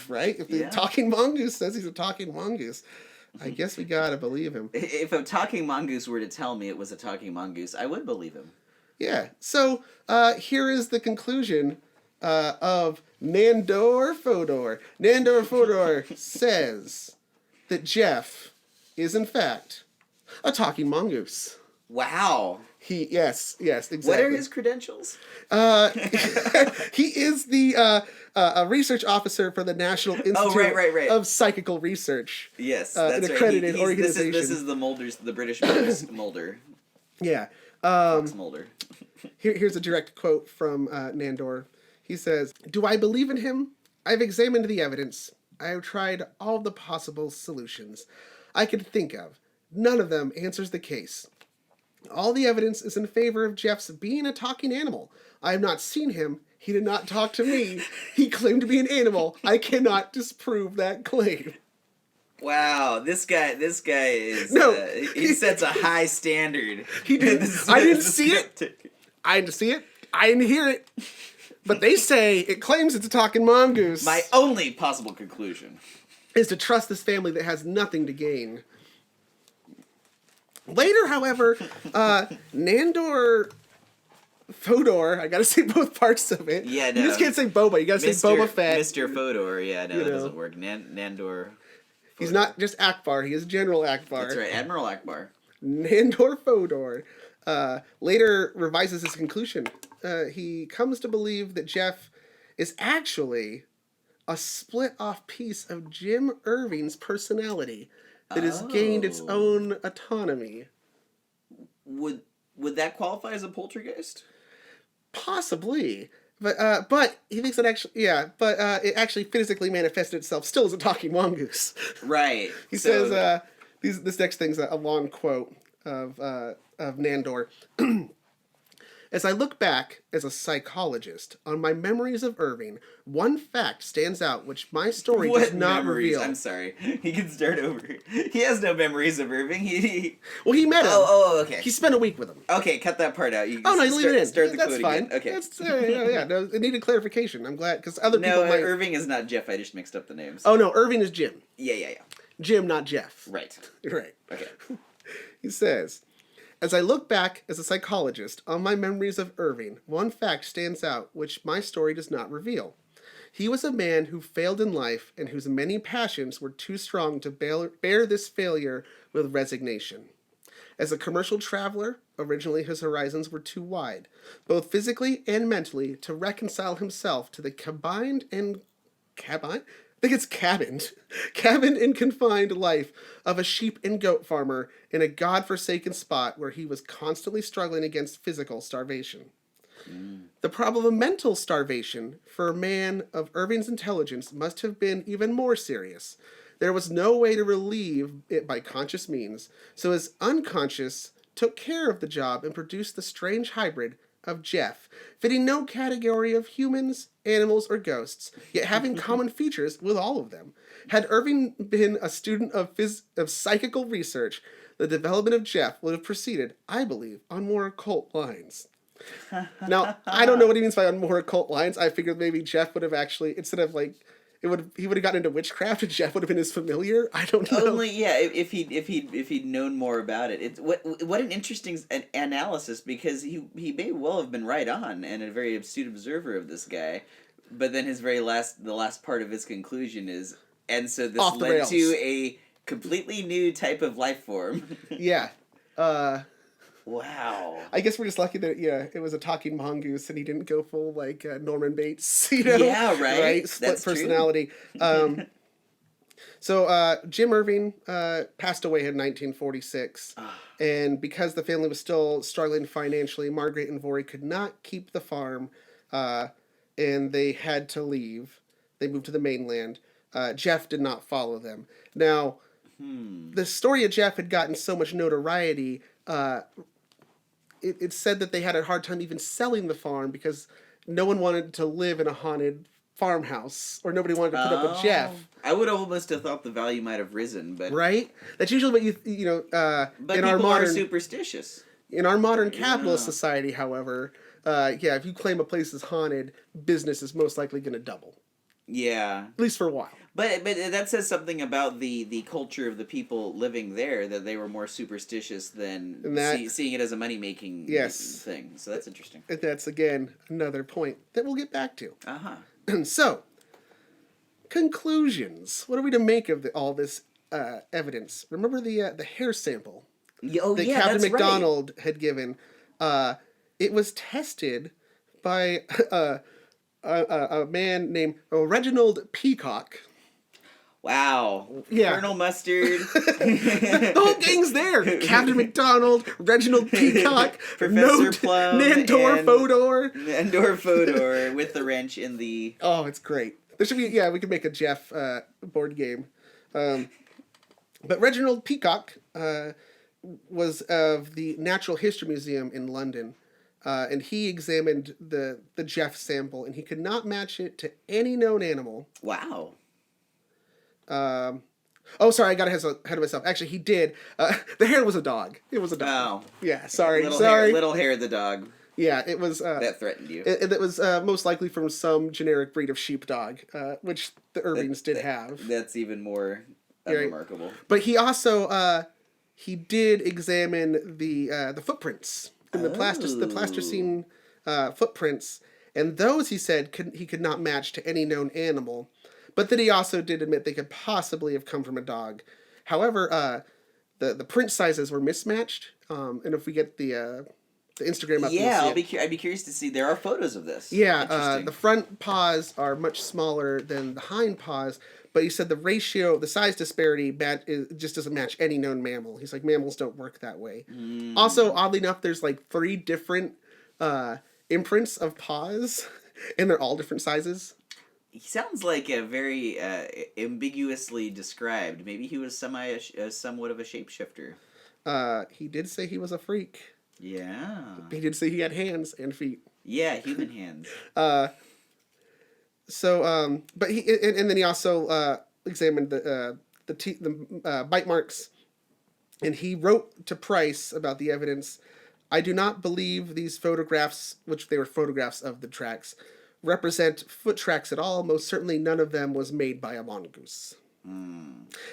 Right? If the talking mongoose says he's a talking mongoose, I guess we gotta believe him. If a talking mongoose were to tell me it was a talking mongoose, I would believe him. Yeah. So here is the conclusion of Nandor Fodor. Nandor Fodor says that Gef is in fact a talking mongoose. Wow. Yes, exactly. What are his credentials? He is the a research officer for the National Institute of Psychical Research. Yes, that's an accredited organization. This is the British Mulder. Yeah. Fox Mulder. Here's a direct quote from Nandor. He says, "Do I believe in him? I've examined the evidence. I have tried all the possible solutions I could think of. None of them answers the case. All the evidence is in favor of Gef's being a talking animal. I have not seen him. He did not talk to me. He claimed to be an animal. I cannot disprove that claim." Wow, this guy is he sets a high standard. He did. I didn't see it. I didn't see it. I didn't hear it. But they say it claims it's a talking mongoose. My only possible conclusion is to trust this family that has nothing to gain. Later, however, Nandor Fodor, I gotta say both parts of it. Yeah, no. You just can't say Boba, you gotta say Boba Fett. Mr. Fodor, that doesn't work. Nandor Fodor. He's not just Akbar, he is General Akbar. That's right, Admiral Akbar. Nandor Fodor later revises his conclusion. He comes to believe that Gef is actually a split-off piece of Jim Irving's personality that has gained its own autonomy. Would that qualify as a poltergeist? Possibly. But he thinks that it actually physically manifested itself still as a talking mongoose. Right. He says, this next thing's a long quote of Nandor. "As I look back as a psychologist on my memories of Irving, one fact stands out which my story does not reveal." I'm sorry. He can start over. He has no memories of Irving. Well, he met him. Oh, okay. He spent a week with him. Okay, cut that part out. Leave it in. Start the That's quote fine. again. Okay. That's, no, it needed clarification. I'm glad, because other people might... Irving is not Gef. I just mixed up the names. Oh, no, Irving is Jim. Yeah. Jim, not Gef. Right. Right. Okay. He says, "As I look back as a psychologist on my memories of Irving, one fact stands out which my story does not reveal. He was a man who failed in life and whose many passions were too strong to bear this failure with resignation. As a commercial traveler, originally his horizons were too wide, both physically and mentally, to reconcile himself to the cabined and confined life of a sheep and goat farmer in a godforsaken spot where he was constantly struggling against physical starvation. The problem of mental starvation for a man of Irving's intelligence must have been even more serious. There was no way to relieve it by conscious means, so his unconscious took care of the job and produced the strange hybrid of Gef, fitting no category of humans, animals, or ghosts, yet having common features with all of them. Had Irving been a student of psychical research, the development of Gef would have proceeded, I believe, on more occult lines." Now, I don't know what he means by on more occult lines. I figured maybe Gef would have actually, instead of like, he would have gotten into witchcraft and Gef would have been his familiar. I don't know. Only if he'd known more about it. It's what an interesting analysis, because he may well have been right on and a very astute observer of this guy, but then the last part of his conclusion is, and so this led to Completely new type of life form. Yeah. Wow. I guess we're just lucky that it was a talking mongoose and he didn't go full like Norman Bates, you know? Yeah, right. Right? Split That's personality. So Jim Irving passed away in 1946, and because the family was still struggling financially, Margaret and Vory could not keep the farm, and they had to leave. They moved to the mainland. Gef did not follow them. Now, the story of Gef had gotten so much notoriety. It said that they had a hard time even selling the farm because no one wanted to live in a haunted farmhouse, or nobody wanted to put up with Gef. I would almost have thought the value might have risen, but right. That's usually what you know. But in people our modern are superstitious. in our modern capitalist society, however, if you claim a place is haunted, business is most likely going to double. Yeah. At least for a while. But that says something about the culture of the people living there, that they were more superstitious than seeing it as a money-making thing. So that's interesting. That's, again, another point that we'll get back to. Uh-huh. So, conclusions. What are we to make of all this evidence? Remember the hair sample that Captain McDonald had given? It was tested by a man named Reginald Peacock. Wow. Yeah. Colonel Mustard. The whole gang's there. Captain McDonald, Reginald Peacock, Professor Plum, Nandor Fodor. Nandor Fodor with the wrench in the... Oh, it's great. There should be, we could make a Gef board game. But Reginald Peacock was of the Natural History Museum in London. And he examined the Gef sample, and he could not match it to any known animal. Wow. Sorry, I got ahead of myself. Actually, he did. The hair was a dog. It was a dog. Oh. Yeah, sorry. Little hair the dog. Yeah, it was... that threatened you. It was most likely from some generic breed of sheepdog, which the Irvings did have. That's even more remarkable. But he also... he did examine the footprints. In the plasticine footprints, and those, he said, he could not match to any known animal, but that he also did admit they could possibly have come from a dog. However, the print sizes were mismatched, and if we get the Instagram up, I'd be curious to see. There are photos of this. Yeah, the front paws are much smaller than the hind paws. But he said the size disparity just doesn't match any known mammal. He's like, mammals don't work that way. Also, oddly enough, there's like 3 different imprints of paws, and they're all different sizes. He sounds like a very ambiguously described. Maybe he was somewhat of a shapeshifter. He did say he was a freak. Yeah. He did say he had hands and feet. Yeah, human hands. So, but and then he also examined the bite marks, and he wrote to Price about the evidence. I do not believe these photographs, which they were photographs of the tracks, represent foot tracks at all. Most certainly none of them was made by a mongoose.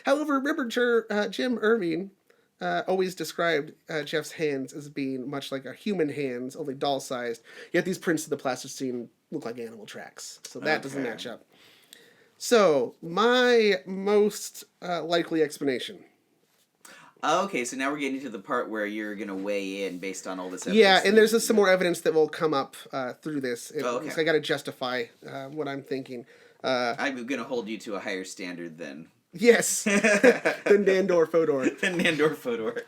However, remember Jim Irving always described Gef's hands as being much like a human hands, only doll-sized, yet these prints of the plasticine look like animal tracks. So that doesn't match up. So, my most likely explanation. Okay, so now we're getting to the part where you're going to weigh in based on all this evidence. Yeah, and there's some more evidence that will come up through this. So I got to justify what I'm thinking. I'm going to hold you to a higher standard than... Yes, than Nandor Fodor. Than Nandor Fodor.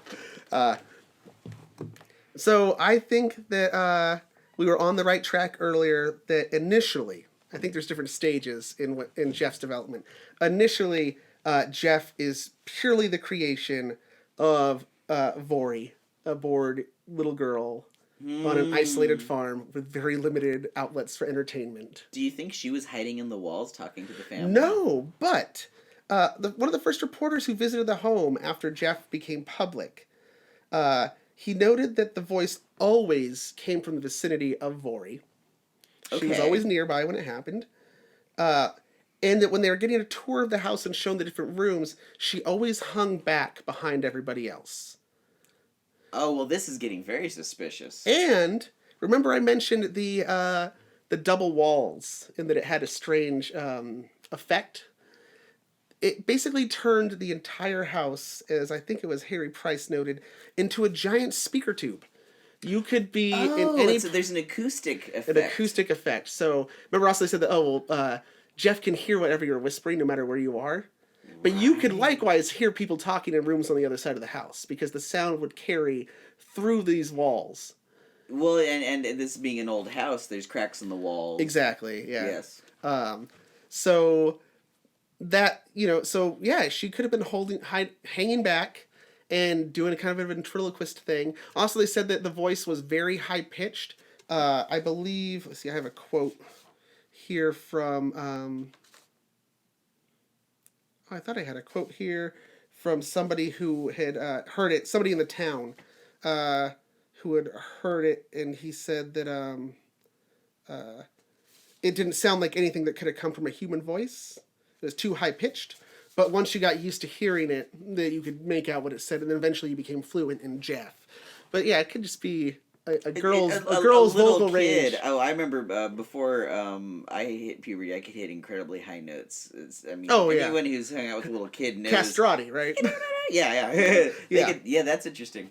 So I think that we were on the right track earlier, that initially, I think there's different stages in Gef's development. Initially, Gef is purely the creation of Vory, a bored little girl on an isolated farm with very limited outlets for entertainment. Do you think she was hiding in the walls talking to the family? No, but one of the first reporters who visited the home after Gef became public, he noted that the voice always came from the vicinity of Vory. She was always nearby when it happened. And that when they were getting a tour of the house and shown the different rooms, she always hung back behind everybody else. Oh, well, this is getting very suspicious. And remember I mentioned the double walls, and that it had a strange effect? it basically turned the entire house, as I think it was Harry Price noted, into a giant speaker tube. You could be in any... so there's an acoustic effect. An acoustic effect. So remember also they said that, Jeff can hear whatever you're whispering no matter where you are. But you could likewise hear people talking in rooms on the other side of the house because the sound would carry through these walls. Well, and this being an old house, there's cracks in the walls. Exactly, yeah. Yes. So that, she could have been hanging back and doing a kind of a ventriloquist thing. Also, they said that the voice was very high-pitched. I believe, let's see, I have a quote here from... I thought I had a quote here from somebody who had heard it, somebody in the town who had heard it, and he said that it didn't sound like anything that could have come from a human voice. It was too high-pitched, but once you got used to hearing it, that you could make out what it said, and then eventually you became fluent in Jeff. But yeah, it could just be a girl's vocal range. Oh, I remember before I hit puberty, I could hit incredibly high notes. Anyone who's hung out with a little kid knows. Castrati, right? Yeah, that's interesting.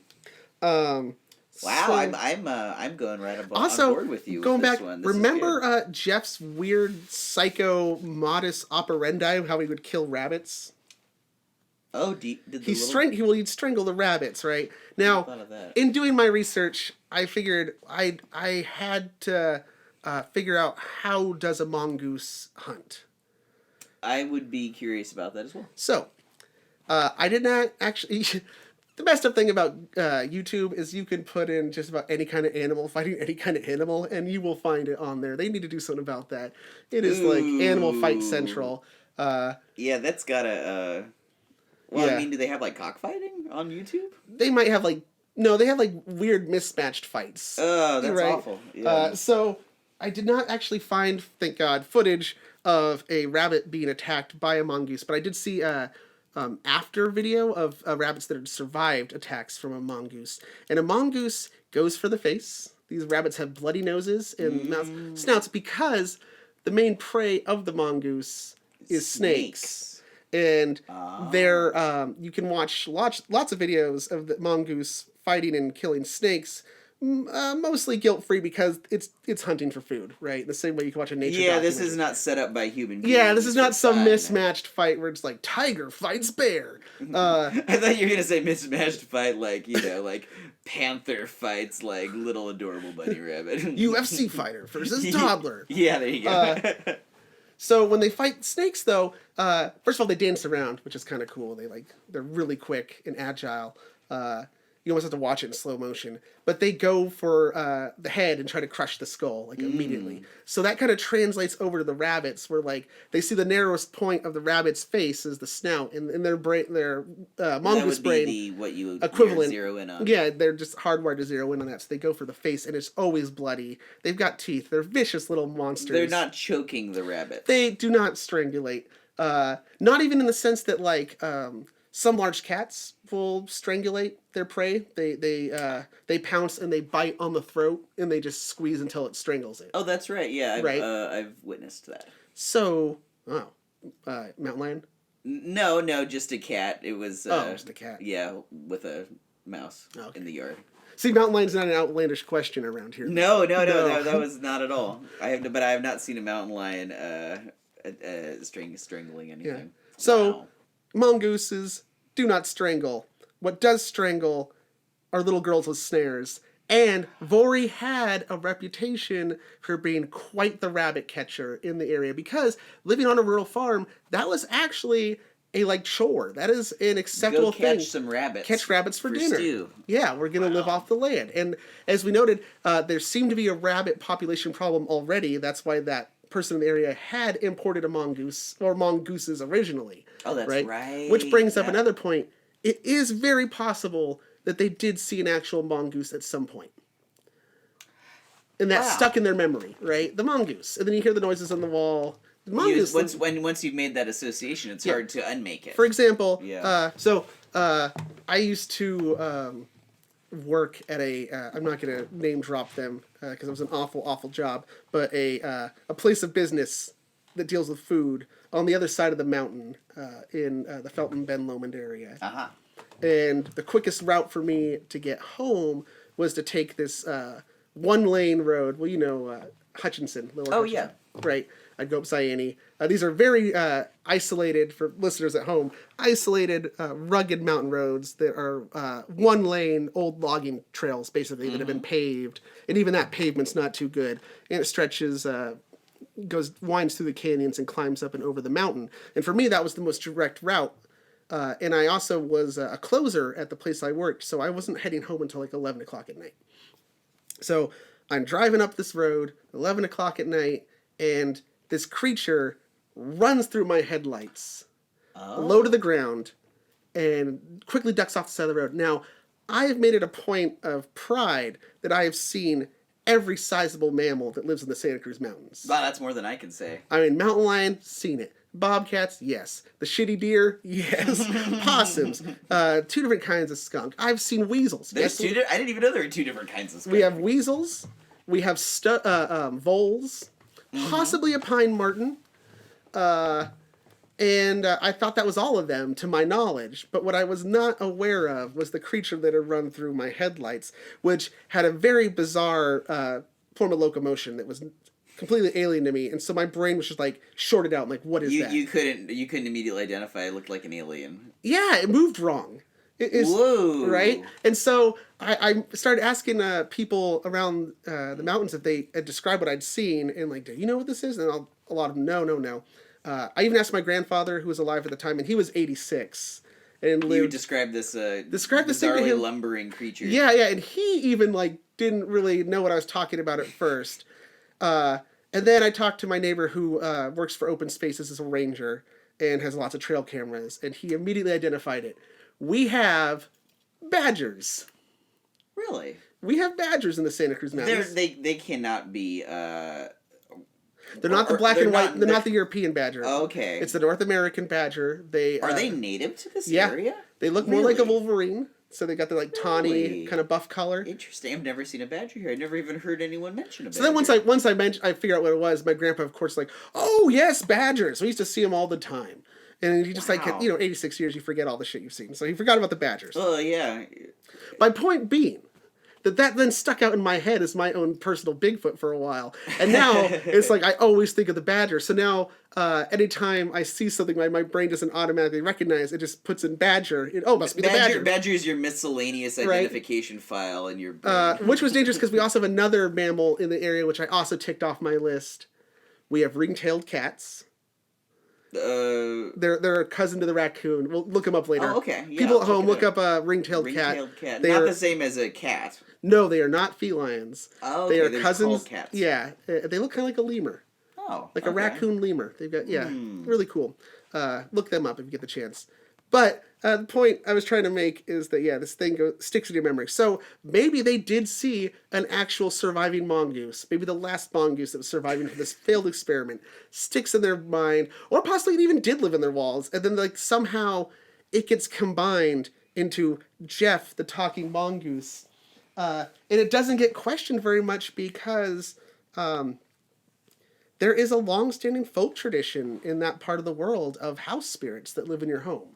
Wow, so, I'm going right on board with you. Going with back, this one. remember Jeff's weird psycho modus operandi, how he would kill rabbits? Oh, he'd strangle the rabbits, right? Now, in doing my research, I figured I had to figure out how does a mongoose hunt. I would be curious about that as well. So, I did not actually... The messed up thing about YouTube is you can put in just about any kind of animal, fighting any kind of animal, and you will find it on there. They need to do something about that. It is like Animal Fight Central. Yeah, that's gotta... Well, I mean, do they have, like, cockfighting on YouTube? They might have, like... No, they have, like, weird mismatched fights. Oh, that's awful. Yeah. So, I did not actually find, thank God, footage of a rabbit being attacked by a mongoose, but I did see after video of rabbits that had survived attacks from a mongoose. And a mongoose goes for the face. These rabbits have bloody noses and snouts because the main prey of the mongoose is snakes. And you can watch lots of videos of the mongoose fighting and killing snakes, mostly guilt-free because it's hunting for food, right? The same way you can watch a nature documentary. This is not set up by human beings. Yeah, this is not some mismatched fight where it's like, tiger fights bear. I thought you were going to say mismatched fight like, like panther fights like little adorable bunny rabbit. UFC fighter versus toddler. Yeah, there you go. So when they fight snakes, though, first of all, they dance around, which is kind of cool. They're really quick and agile. You almost have to watch it in slow motion. But they go for the head and try to crush the skull, immediately. So that kind of translates over to the rabbits, where, they see the narrowest point of the rabbit's face is the snout, and in their brain, their mongoose brain, what you equivalent zero in on. Yeah, they're just hardwired to zero in on that, so they go for the face, and it's always bloody. They've got teeth. They're vicious little monsters. They're not choking the rabbit. They do not strangulate. Not even in the sense that, some large cats will strangulate their prey. They pounce and they bite on the throat and they just squeeze until it strangles it. Oh, that's right. Yeah, I've witnessed that. So, mountain lion? No, just a cat. It was just a cat. Yeah, with a mouse in the yard. See, mountain lion's not an outlandish question around here. No, that was not at all. I have not seen a mountain lion strangling anything. Yeah. So, mongooses do not strangle. What does strangle are little girls with snares. And Vori had a reputation for being quite the rabbit catcher in the area because living on a rural farm, that was actually a chore. That is an acceptable thing. Catch some rabbits. Catch rabbits for dinner. Stew. Yeah, we're going to live off the land. And as we noted, there seemed to be a rabbit population problem already. That's why that person in the area had imported a mongoose or mongooses originally. Oh, that's right. Which brings up another point. It is very possible that they did see an actual mongoose at some point. And that stuck in their memory, right? The mongoose. And then you hear the noises on the wall. The mongoose. Once you've made that association, it's hard to unmake it. For example, I used to work at I'm not going to name drop them because it was an awful, awful job, but a place of business that deals with food on the other side of the mountain in the Felton Ben Lomond area. Uh-huh. And the quickest route for me to get home was to take this one-lane road. Well, you know, Hutchinson. Lower Hutchinson. Yeah. Right. I'd go up Cyane. These are very isolated, for listeners at home, isolated, rugged mountain roads that are one-lane old logging trails, basically, that have been paved. And even that pavement's not too good. And it stretches, winds through the canyons and climbs up and over the mountain. And for me, that was the most direct route. And I also was a closer at the place I worked, so I wasn't heading home until like 11 o'clock at night. So I'm driving up this road, 11 o'clock at night, and this creature runs through my headlights, low to the ground, and quickly ducks off the side of the road. Now, I have made it a point of pride that I have seen every sizable mammal that lives in the Santa Cruz Mountains. Wow, that's more than I can say. I mean, mountain lion, seen it. Bobcats, yes. The shitty deer, yes. Possums, 2 different kinds of skunk. I've seen weasels. There's I didn't even know there were 2 different kinds of skunk. We have weasels. We have voles. Possibly a pine marten. And I thought that was all of them, to my knowledge. But what I was not aware of was the creature that had run through my headlights, which had a very bizarre form of locomotion that was completely alien to me. And so my brain was just like shorted out. I'm like, what is that? You couldn't immediately identify it looked like an alien. Yeah, it moved wrong. Whoa. Right? And so I started asking people around the mountains if they had described what I'd seen, and like, do you know what this is? And a lot of them, no. I even asked my grandfather, who was alive at the time, and he was 86. And lived, you described this bizarrely lumbering creature. Yeah, and he even like didn't really know what I was talking about at first. And then I talked to my neighbor who works for open spaces as a ranger and has lots of trail cameras, and he immediately identified it. We have badgers. Really? We have badgers in the Santa Cruz Mountains. They cannot be. They're not the black and white. They're not the European badger. Okay. It's the North American badger. Are they native to this yeah, area? They look more like a wolverine. So they got the like tawny kind of buff color. Interesting. I've never seen a badger here. I've never even heard anyone mention a badger. So then once I figured out what it was, my grandpa of course like, oh yes, badgers. We used to see them all the time. And he just 86 years, you forget all the shit you've seen. So he forgot about the badgers. Oh, yeah. My point being that then stuck out in my head as my own personal Bigfoot for a while. And now it's like I always think of the badger. So now anytime I see something my brain doesn't automatically recognize, it just puts in badger. Must be the badger. Badger is your miscellaneous identification file in your brain. Which was dangerous because we also have another mammal in the area, which I also ticked off my list. We have ring-tailed cats. They're a cousin to the raccoon. We'll look them up later. Oh, okay. Yeah, people at home, look up a ring-tailed cat. Not the same as a cat. No, they are not felines. Oh, okay. They are cousins. Cats. Yeah, they look kind of like a lemur. Oh, like a raccoon lemur. They've got really cool. Look them up if you get the chance. But the point I was trying to make is that this thing sticks in your memory. So maybe they did see an actual surviving mongoose. Maybe the last mongoose that was surviving from this failed experiment sticks in their mind, or possibly it even did live in their walls, and then like somehow it gets combined into Gef the Talking Mongoose, and it doesn't get questioned very much because there is a long-standing folk tradition in that part of the world of house spirits that live in your home.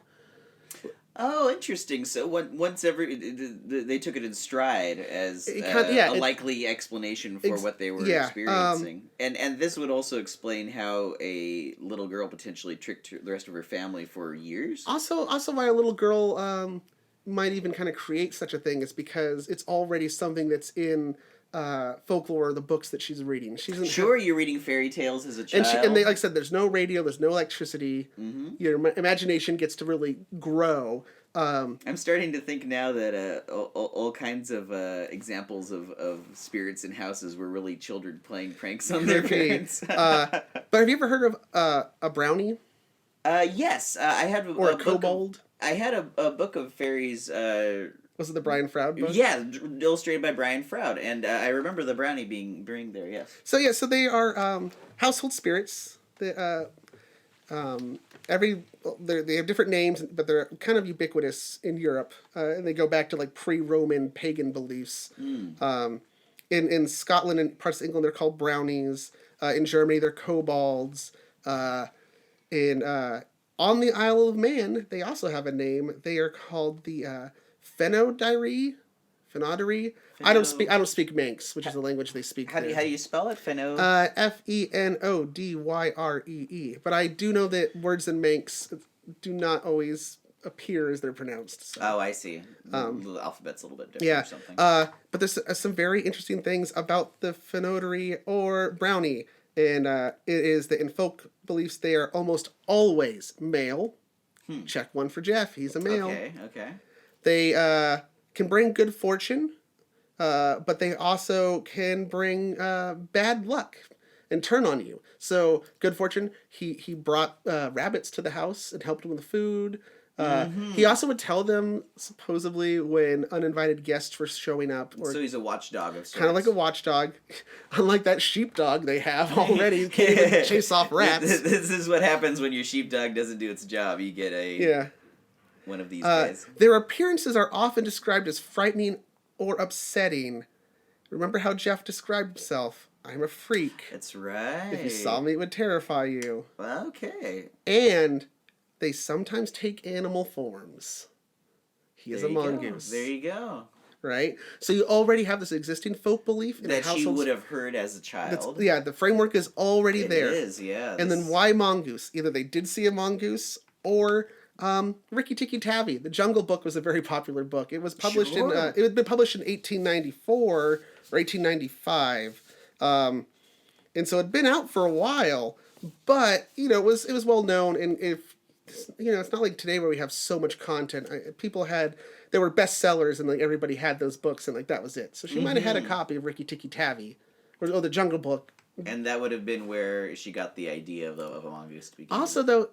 Oh, interesting. So once they took it in stride as a likely explanation for what they were experiencing. And this would also explain how a little girl potentially tricked the rest of her family for years. Also why a little girl might even kind of create such a thing is because it's already something that's in folklore, the books that she's reading. You're reading fairy tales as a child. And they, like I said, there's no radio, there's no electricity. Mm-hmm. Your imagination gets to really grow. I'm starting to think now that all kinds of examples of spirits in houses were really children playing pranks on their parents. But have you ever heard of a brownie? Yes, I had a kobold. I had a book of fairies. Was it the Brian Froud book? Yeah, illustrated by Brian Froud, and I remember the brownie being there. Yes. So they are household spirits. They have different names, but they're kind of ubiquitous in Europe, and they go back to like pre-Roman pagan beliefs. In Scotland and parts of England, they're called brownies. In Germany, they're kobolds. And on the Isle of Man, they also have a name. They are called the Fenodiri. Fenodiri. I don't speak Manx, which is the language they speak. How do you spell it? Fenodyree. But I do know that words in Manx do not always appear as they're pronounced. So. Oh, I see. The alphabet's a little bit different or something. But there's some very interesting things about the Fenodiri or brownie. And it is that in folk beliefs, they are almost always male. Check one for Gef. He's a male. Okay. They can bring good fortune, but they also can bring bad luck and turn on you. So good fortune, he brought rabbits to the house and helped them with the food. He also would tell them, supposedly, when uninvited guests were showing up. So he's a watchdog of sorts. Kind of like a watchdog. Unlike that sheepdog they have already. You can't even chase off rats. This is what happens when your sheepdog doesn't do its job. You get one of these guys. Their appearances are often described as frightening or upsetting. Remember how Gef described himself? I'm a freak. That's right. If you saw me, it would terrify you. Okay. And they sometimes take animal forms. He is a mongoose. There you go. Right? So you already have this existing folk belief in that she would have heard as a child. The framework is already there. It is, yeah. And then why mongoose? Either they did see a mongoose or Rikki Tikki Tavi. The Jungle Book was a very popular book. It was published it had been published in 1894 or 1895. And so it'd been out for a while, but it was well known. And if it's not like today where we have so much content. There were bestsellers and like everybody had those books and like that was it. So she might have had a copy of Rikki Tikki Tavi or the Jungle Book. And that would have been where she got the idea of a mongoose to begin. Also, though,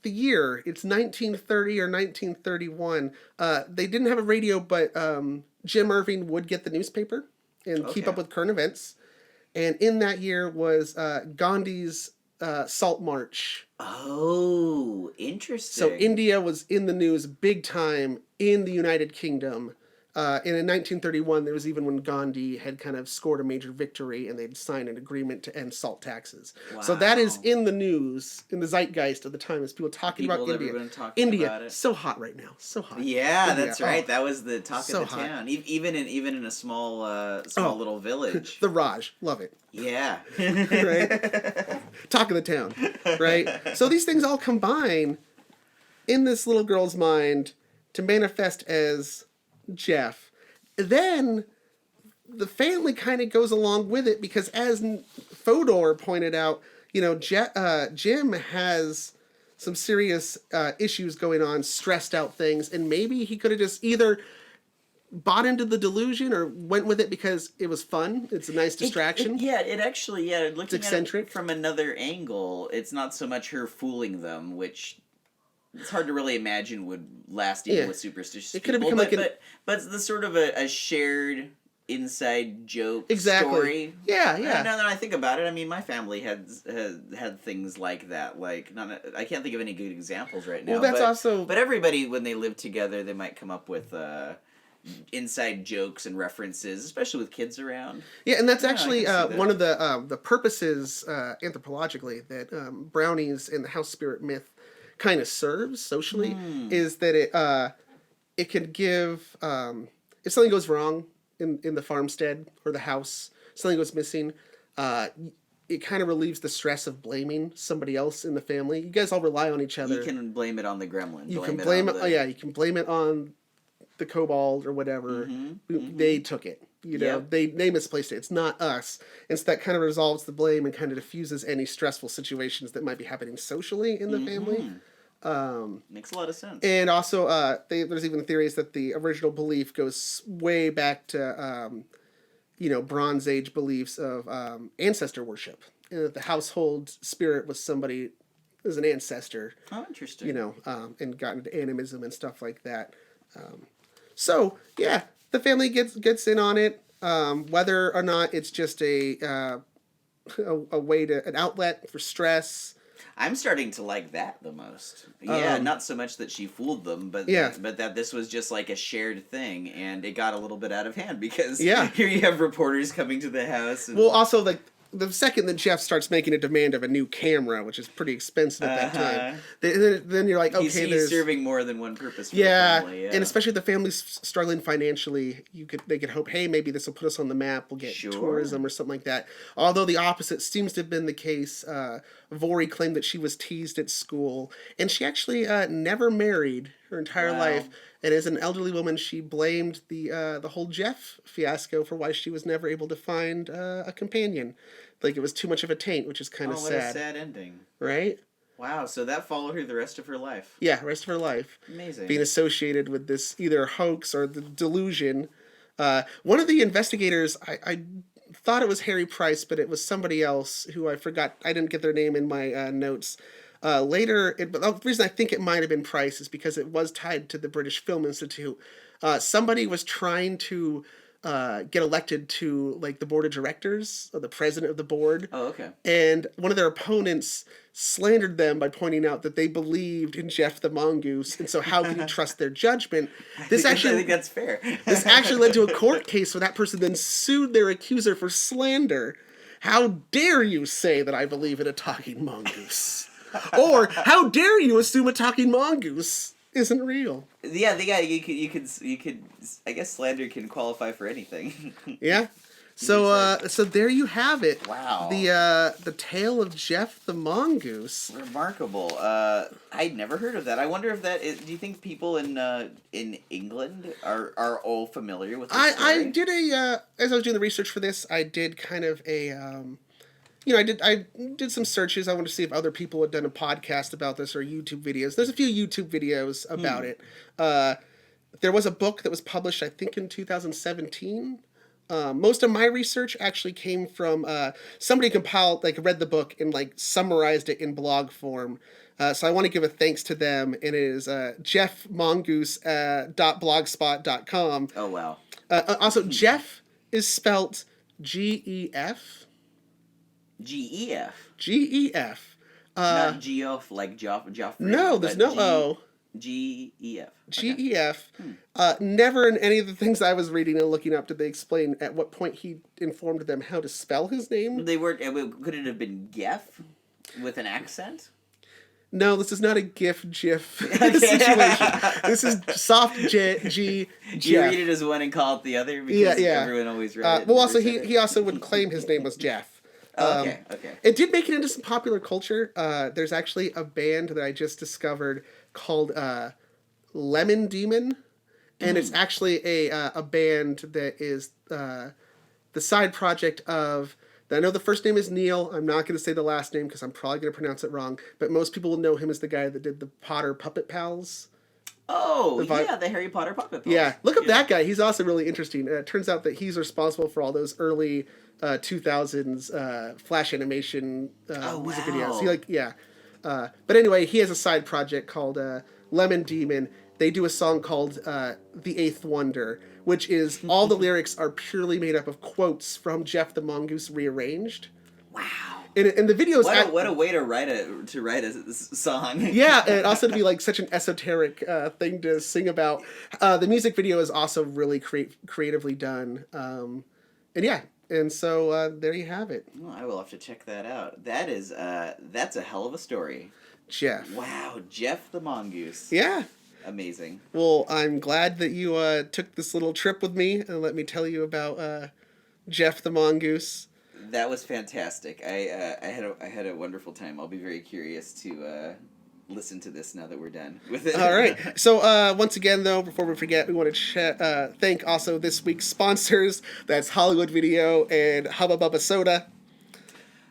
the year, it's 1930 or 1931. They didn't have a radio, but Jim Irving would get the newspaper and keep up with current events. And in that year was Gandhi's Salt March. Oh, interesting. So India was in the news big time in the United Kingdom. And in 1931, there was even when Gandhi had kind of scored a major victory and they'd signed an agreement to end salt taxes. Wow. So that is in the news, in the zeitgeist of the time, as people talking about India. India, so hot right now, so hot. Yeah, India. That's right. That was the talk of the town. Even in a small little village. The Raj, love it. Yeah. Right? Talk of the town, right? So these things all combine in this little girl's mind to manifest as Gef. Then the family kind of goes along with it because, as Fodor pointed out, Jim has some serious issues going on, stressed out things, and maybe he could have just either bought into the delusion or went with it because it was fun. It's a nice distraction. Looking at it from another angle, it's not so much her fooling them, which it's hard to really imagine would last even with superstitious people. It could have become but it's the sort of a shared inside joke story. Yeah. Now that I think about it, I mean, my family had things like that. Like, I can't think of any good examples right now. Well, but everybody, when they live together, they might come up with inside jokes and references, especially with kids around. Yeah, and that's actually one of the purposes anthropologically that brownies in the house spirit myth kind of serves socially is that it could give if something goes wrong in the farmstead or the house, something goes missing, it kind of relieves the stress of blaming somebody else in the family. You guys all rely on each other. You can blame it on the gremlin. You can blame it on the kobold or whatever. They took it. They misplaced it. It's not us. And so that kind of resolves the blame and kind of diffuses any stressful situations that might be happening socially in the family. Makes a lot of sense. And also, there's even theories that the original belief goes way back to, Bronze Age beliefs of ancestor worship. And that the household spirit was somebody as an ancestor. Oh, interesting. And got into animism and stuff like that. So, yeah, the family gets in on it. Whether or not it's just a way an outlet for stress. I'm starting to like that the most. Yeah, not so much that she fooled them, but that this was just like a shared thing, and it got a little bit out of hand because here you have reporters coming to the house. And... Well, also, like, the second that Gef starts making a demand of a new camera, which is pretty expensive at that time, then you're like, okay, he's serving more than one purpose for yeah, the family. Yeah, and especially if the family's struggling financially, they could hope, hey, maybe this will put us on the map. We'll get tourism or something like that. Although the opposite seems to have been the case. Vori claimed that she was teased at school, and she actually never married her entire life. And as an elderly woman, she blamed the whole Gef fiasco for why she was never able to find a companion. Like, it was too much of a taint, which is kind of sad. What a sad ending. Right? Wow, so that followed her the rest of her life. Yeah, the rest of her life. Amazing. Being associated with this either hoax or the delusion. One of the investigators, I thought it was Harry Price, but it was somebody else who I forgot. I didn't get their name in my notes. Later, the reason I think it might have been Price is because it was tied to the British Film Institute. Somebody was trying to get elected to like the board of directors or the president of the board. Oh, okay. And one of their opponents slandered them by pointing out that they believed in Gef the Mongoose, and so how could you trust their judgment? I think that's fair. This actually led to a court case where that person then sued their accuser for slander. How dare you say that I believe in a talking mongoose? Or how dare you assume a talking mongoose isn't real? Yeah, you could. I guess slander can qualify for anything. Yeah. So there you have it. Wow. The tale of Gef the Mongoose. Remarkable. I'd never heard of that. I wonder if that is. Do you think people in England are all familiar with this story? I did as I was doing the research for this, I did kind of I did some searches. I wanted to see if other people had done a podcast about this or YouTube videos. There's a few YouTube videos about it. There was a book that was published, I think, in 2017. Most of my research actually came from somebody compiled, read the book and summarized it in blog form. So I want to give a thanks to them. It is jeffmongoose.blogspot.com. Oh, wow. Also, Gef is spelt G-E-F. G-E-F. G-E-F. Not Geoff like Joffrey. No, there's no O. G-E-F. G-E-F. Never in any of the things I was reading and looking up did they explain at what point he informed them how to spell his name. They weren't. Could it have been Gef with an accent? No, this is not a GIF situation. This is soft G. You read it as one and call it the other because everyone always read it. Well, also he also would claim his name was Gef. Okay. It did make it into some popular culture. There's actually a band that I just discovered called Lemon Demon, and it's actually a band that is the side project of. I know the first name is Neil. I'm not going to say the last name because I'm probably going to pronounce it wrong. But most people will know him as the guy that did the Potter Puppet Pals. Oh, the Harry Potter Puppet Pals. Yeah, look up that guy. He's also really interesting. It turns out that he's responsible for all those early 2000s Flash animation music videos. But anyway, he has a side project called Lemon Demon. They do a song called The Eighth Wonder, which is all the lyrics are purely made up of quotes from Gef the Mongoose rearranged. Wow. And the videos... What a way to write a song. Yeah, and also to be such an esoteric thing to sing about. The music video is also really creatively done. And so there you have it. Well, I will have to check that out. That's a hell of a story. Gef. Wow, Gef the Mongoose. Yeah. Amazing. Well, I'm glad that you took this little trip with me and let me tell you about Gef the Mongoose. That was fantastic. I had a wonderful time. I'll be very curious to listen to this now that we're done with it. All right. So once again, though, before we forget, we want to thank also this week's sponsors. That's Hollywood Video and Hubba Bubba Soda.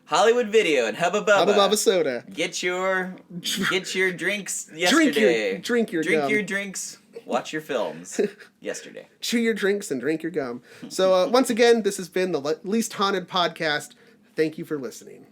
Hollywood Video and Hubba Bubba. Hubba Bubba Soda. Get your drinks yesterday. Drink your drinks. Watch your films yesterday. Chew your drinks and drink your gum. So once again, this has been the Least Haunted Podcast. Thank you for listening.